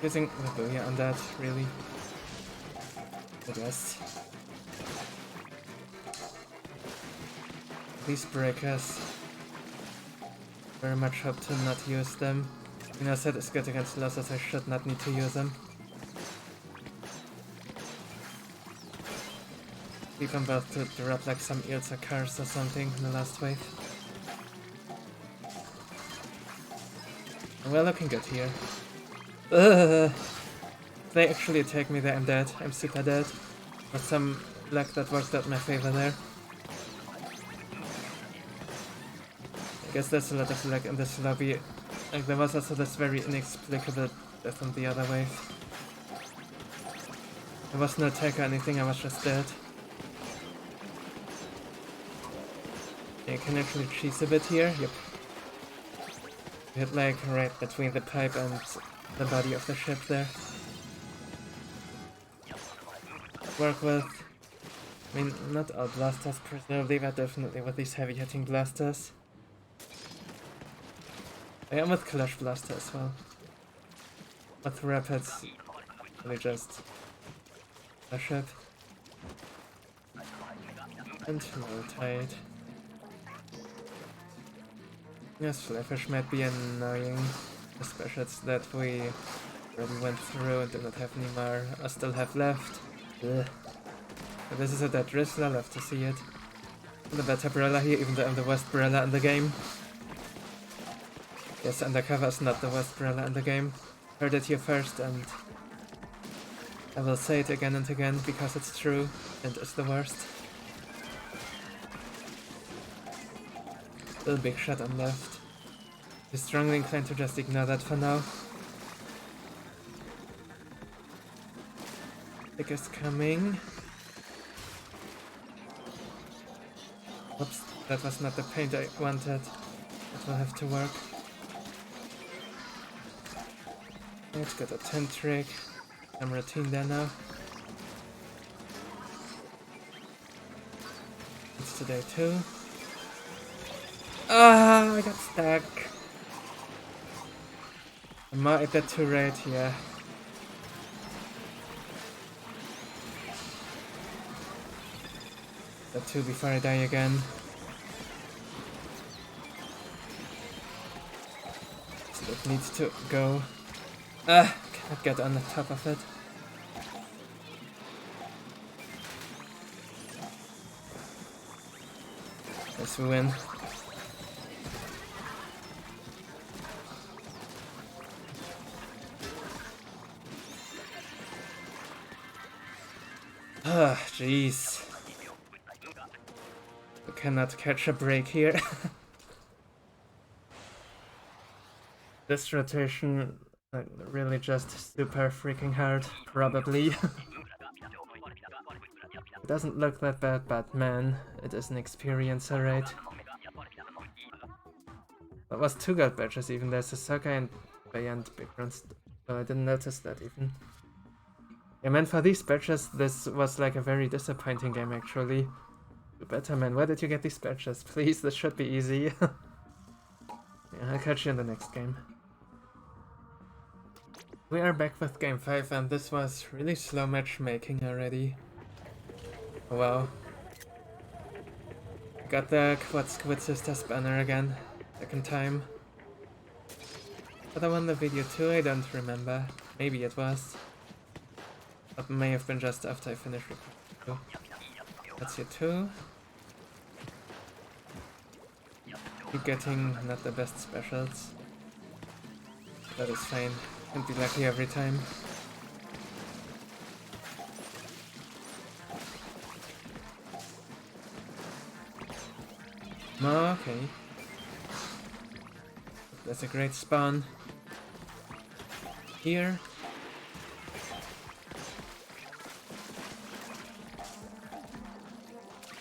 Using the booyah on that, really. I guess. These breakers. Very much hope to not use them. You know, set is good against losses, I should not need to use them. If I'm about to drop like some eels or cars or something in the last wave. We're looking good here. Ugh. If they actually attack me there, I'm dead. I'm super dead. But some luck that worked out in my favor there. I guess there's a lot of luck in this lobby. Like, there was also this very inexplicable death on the other wave. There was no attack or anything, I was just dead. You can actually cheese a bit here, yep. Hit like right between the pipe and the body of the ship there. Work with. I mean, not all blasters presumably, but definitely with these heavy hitting blasters. I am with Clash Blaster as well. With Rapids, really just a ship. And low tide. Yes, Flyfish might be annoying, especially that we already went through and do not have any more, or still have left. Ugh. But this is a dead risk, I love to see it. And the Tenta Brella here, even though I'm the worst Brella in the game. Yes, Undercover is not the worst Brella in the game. Heard it here first, and I will say it again and again, because it's true, and it's the worst. Little big shot on left. You're strongly inclined to just ignore that for now. Thick is coming. Oops, that was not the paint I wanted. It will have to work. It's got a 10 trick. I'm routine there now. It's today too. Ah, I got stuck. I might hit that turret, yeah. That 2 before I die again. So that needs to go. Ah, cannot get on the top of it. Yes, we win. Ah, jeez. We cannot catch a break here. This rotation really just super freaking hard, probably. It doesn't look that bad, but man, it is an experience, alright. That was 2 gold badges even. There's a Soccer and Beyond background, so I didn't notice that even. Yeah, man, for these badges, this was like a very disappointing game actually. Do better, man. Where did you get these badges? Please, this should be easy. Yeah, I'll catch you in the next game. We are back with game 5, and this was really slow matchmaking already. Oh, wow. Got the Quad Squid Sisters banner again. Second time. But I won the video too, I don't remember. Maybe it was. But may have been just after I finished recording. That's your 2. You're getting not the best specials. That is fine. Can't be lucky every time. Okay. That's a great spawn. Here.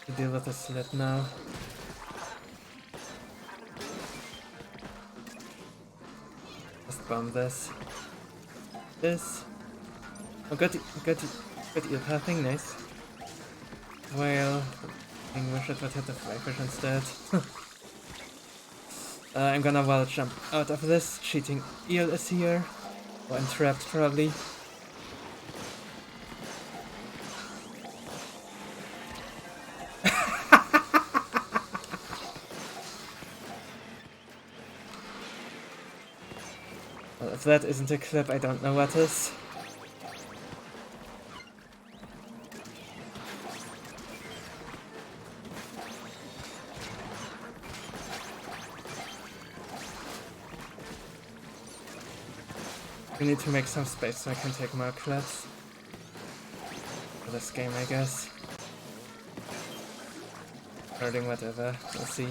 To deal with the slit now. Just bomb this. This. Oh, good eel pathing, nice. Well, I wish it would hit the flyfish instead. I'm gonna wall jump out of this. Cheating eel is here. Oh, I'm trapped probably. Well, if that isn't a clip, I don't know what is. We need to make some space so I can take more clips. For this game, I guess. Starting whatever, we'll see.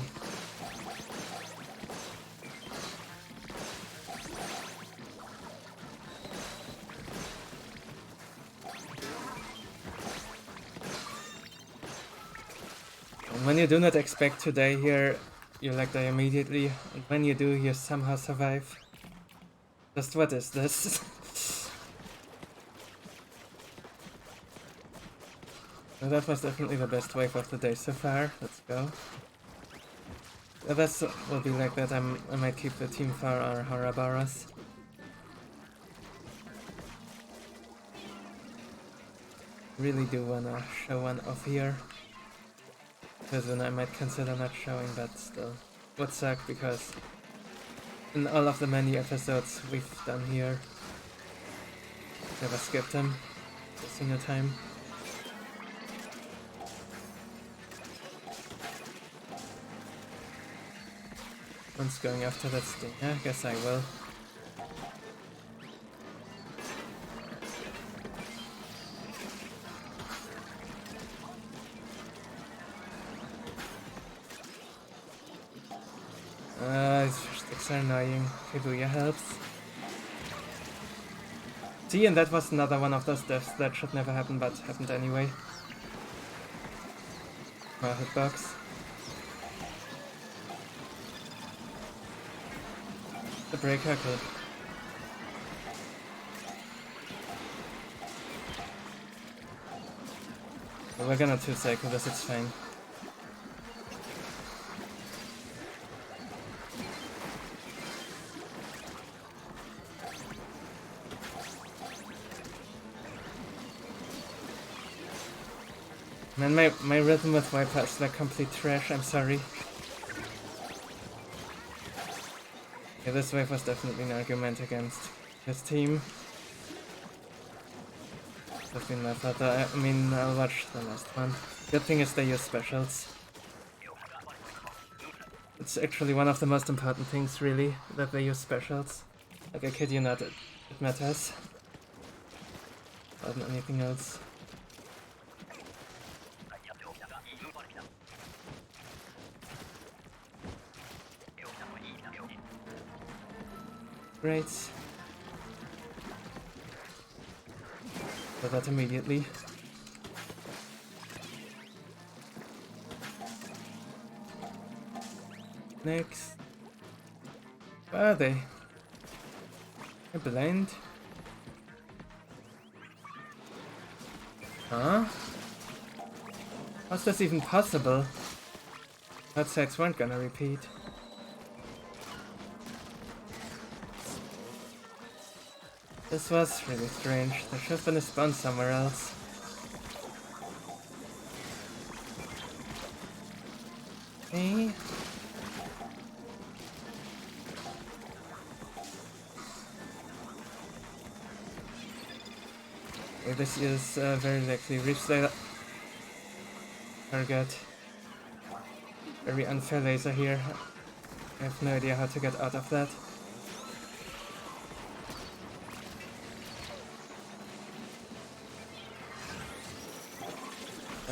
And when you do not expect to die here, you like die immediately, and when you do, you somehow survive. Just what is this? Well, that was definitely the best wave of the day so far. Let's go. Yeah, that's will be like that. I might keep the team for our Horrorboros. Really do wanna show one off here. Because then I might consider not showing, but still would suck because in all of the many episodes we've done here, never skipped them a single time. One's going after that sting. I guess I will. These fish sticks are annoying. Kaguya helps. See, and that was another one of those deaths that should never happen, but happened anyway. More hitbox. The breaker, okay. Well, we're gonna 2-cycle this, it's fine. Man, my rhythm with Wiper is like complete trash, I'm sorry. Yeah, this wave was definitely an argument against his team. That's been my thought. I mean, I'll watch the last one. Good thing is they use specials. It's actually one of the most important things, really, that they use specials. Like, I kid you not, it matters. More than anything else. Great. So that immediately. Next. Where are they? They're blind? Huh? How's this even possible? Outsides weren't gonna repeat. This was really strange. There should have been a spawn somewhere else. Okay. Okay, this is very likely reach laser. Target. Very unfair laser here. I have no idea how to get out of that.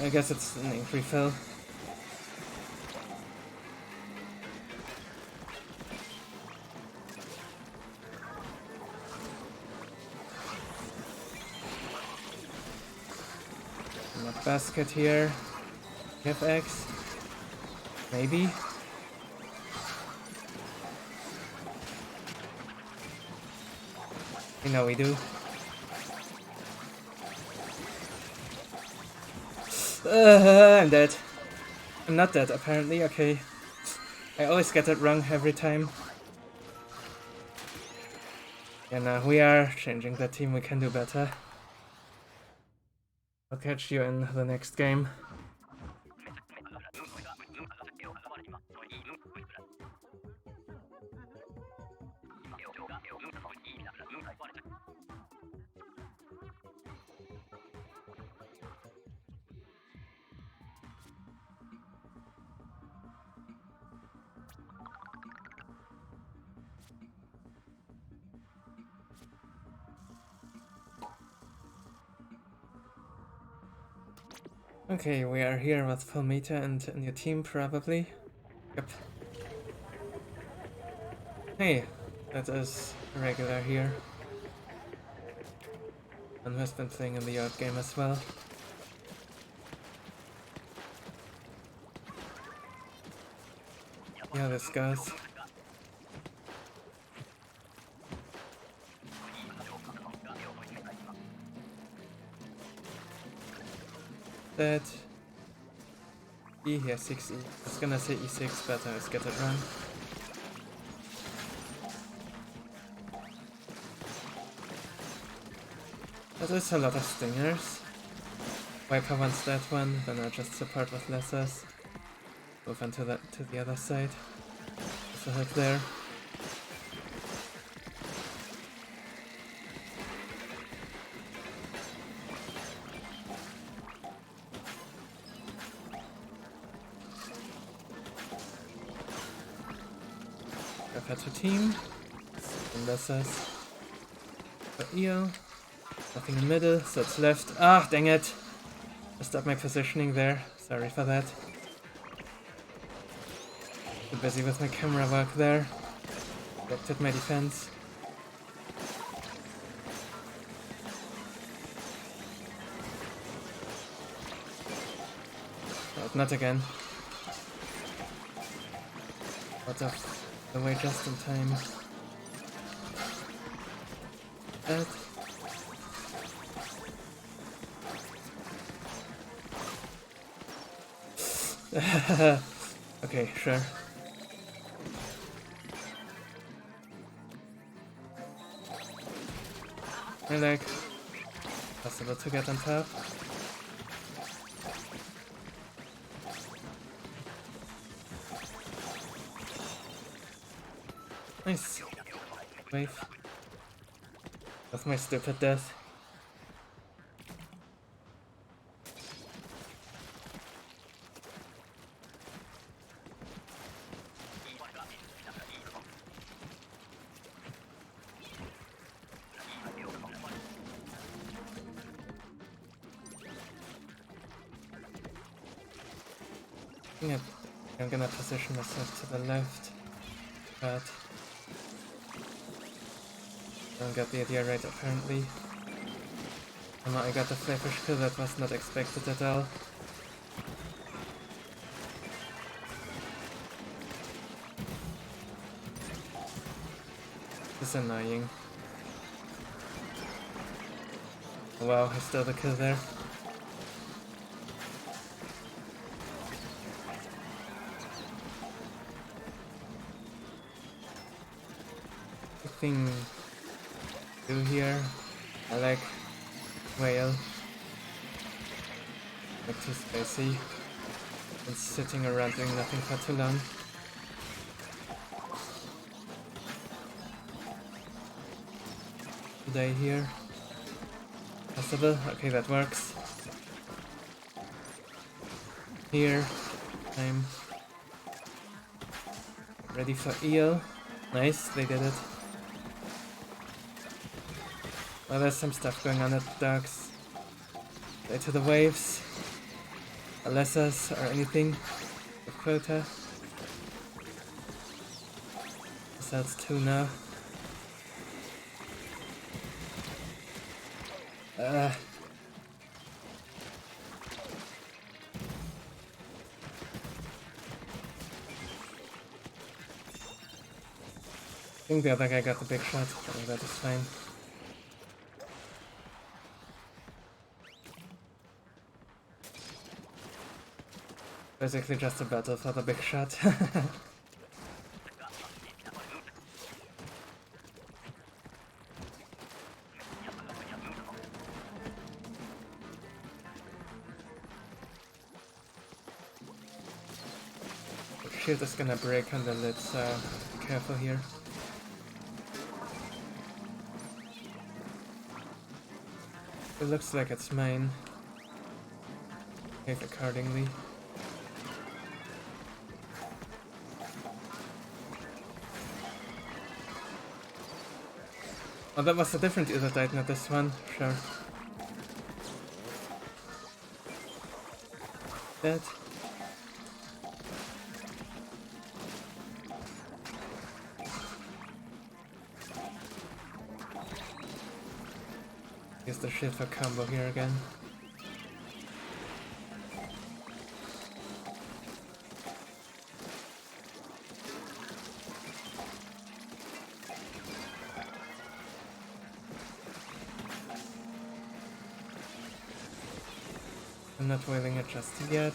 I guess it's an ink refill. Not basket here. FX. Maybe. You know we do. I'm dead. I'm not dead, apparently. Okay. I always get it wrong every time. Yeah, no, we are changing the team. We can do better. I'll catch you in the next game. Okay, we are here with full meta and a new team, probably. Yep. Hey, that is regular here. And who's been playing in the odd game as well. Yeah, this goes. That E here, 6E. I was gonna say E6, but I was get it wrong. That is a lot of stingers. Wiper wants that one, then I'll just support with lessers. Move on to the other side. There's a hook there. To team and lessers for EO. Nothing in the middle, so it's left. Ah, dang it! Messed up my positioning there. Sorry for that. Too busy with my camera work there. Looked at my defense. Oh, not again. Out of the way just in time. That. Okay, sure. My leg. Possible to get on top. Nice. Wave. That's my stupid death. Yeah, I'm gonna position myself to the left, but I don't get the idea right apparently. Oh no, I got the flyfish kill, that was not expected at all. This is annoying. Oh, wow, I stole the kill there. Thing do here. I like whale. Like too spicy. And sitting around doing nothing for too long. Today here. Possible? Okay, that works. Here. I'm ready for eel. Nice, they did it. Well, there's some stuff going on at the docks. Play to the waves. Alessas or anything with quota. So that's 2 now. I think the other guy got the big shot, but that is fine. Basically just a battle for the big shot. The shield is gonna break on the lid, so be careful here. It looks like it's mine. Behave accordingly. Oh, that was a different eel that died, not this one. Sure. Dead. Use the shield for combo here again. I'm not wailing it just yet.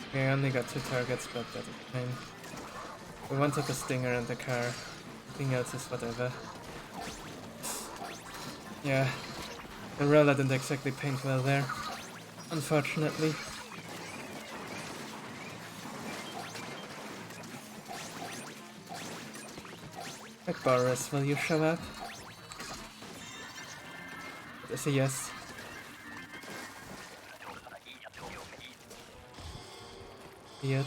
Okay, I only got 2 targets, but that is fine. We wanted the stinger and the car. Everything else is whatever. Yeah, the roller didn't exactly paint well there, unfortunately. Horrorboros, will you show up? That's a yes. Yet.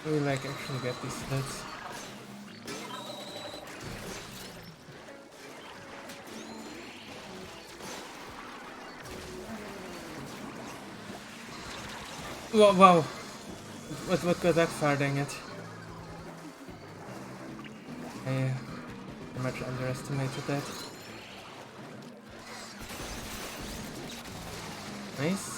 We like actually get these hits. Whoa, wow! What got that far, dang it? I very much underestimated that. Nice.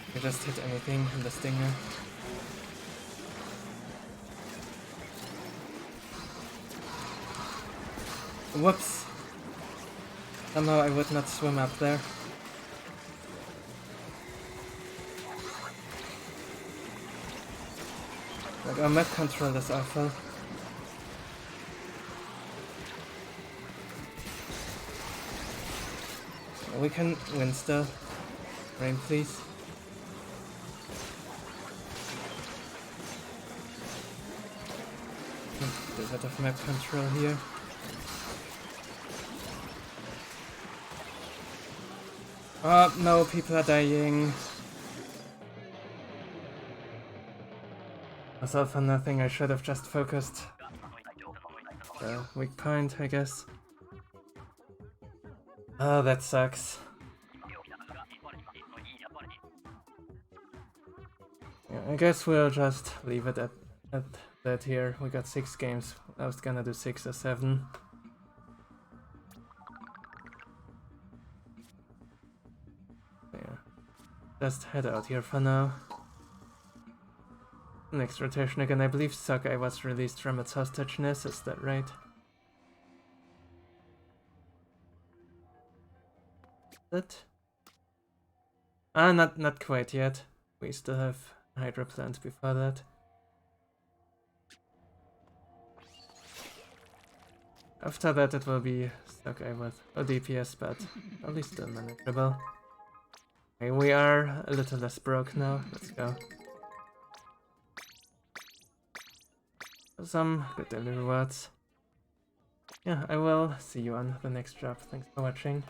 I just hit anything in the stinger. Whoops! Somehow I would not swim up there. Like, our map control is awful. We can win still. Rain, please. bit of map control here. Oh no, people are dying. Was all for nothing, I should have just focused the weak point, I guess. Oh, that sucks. Yeah, I guess we'll just leave it at that here. We got 6 games. I was gonna do 6 or 7. Yeah. Just head out here for now. Next rotation again, I believe Sakai was released from its hostageness, is that right? That? Ah, not quite yet. We still have Hydra plant before that. After that it will be Sakai with a DPS, but at least still manageable. Okay, we are a little less broke now, let's go. Some good daily rewards. Yeah, I will see you on the next job. Thanks for watching.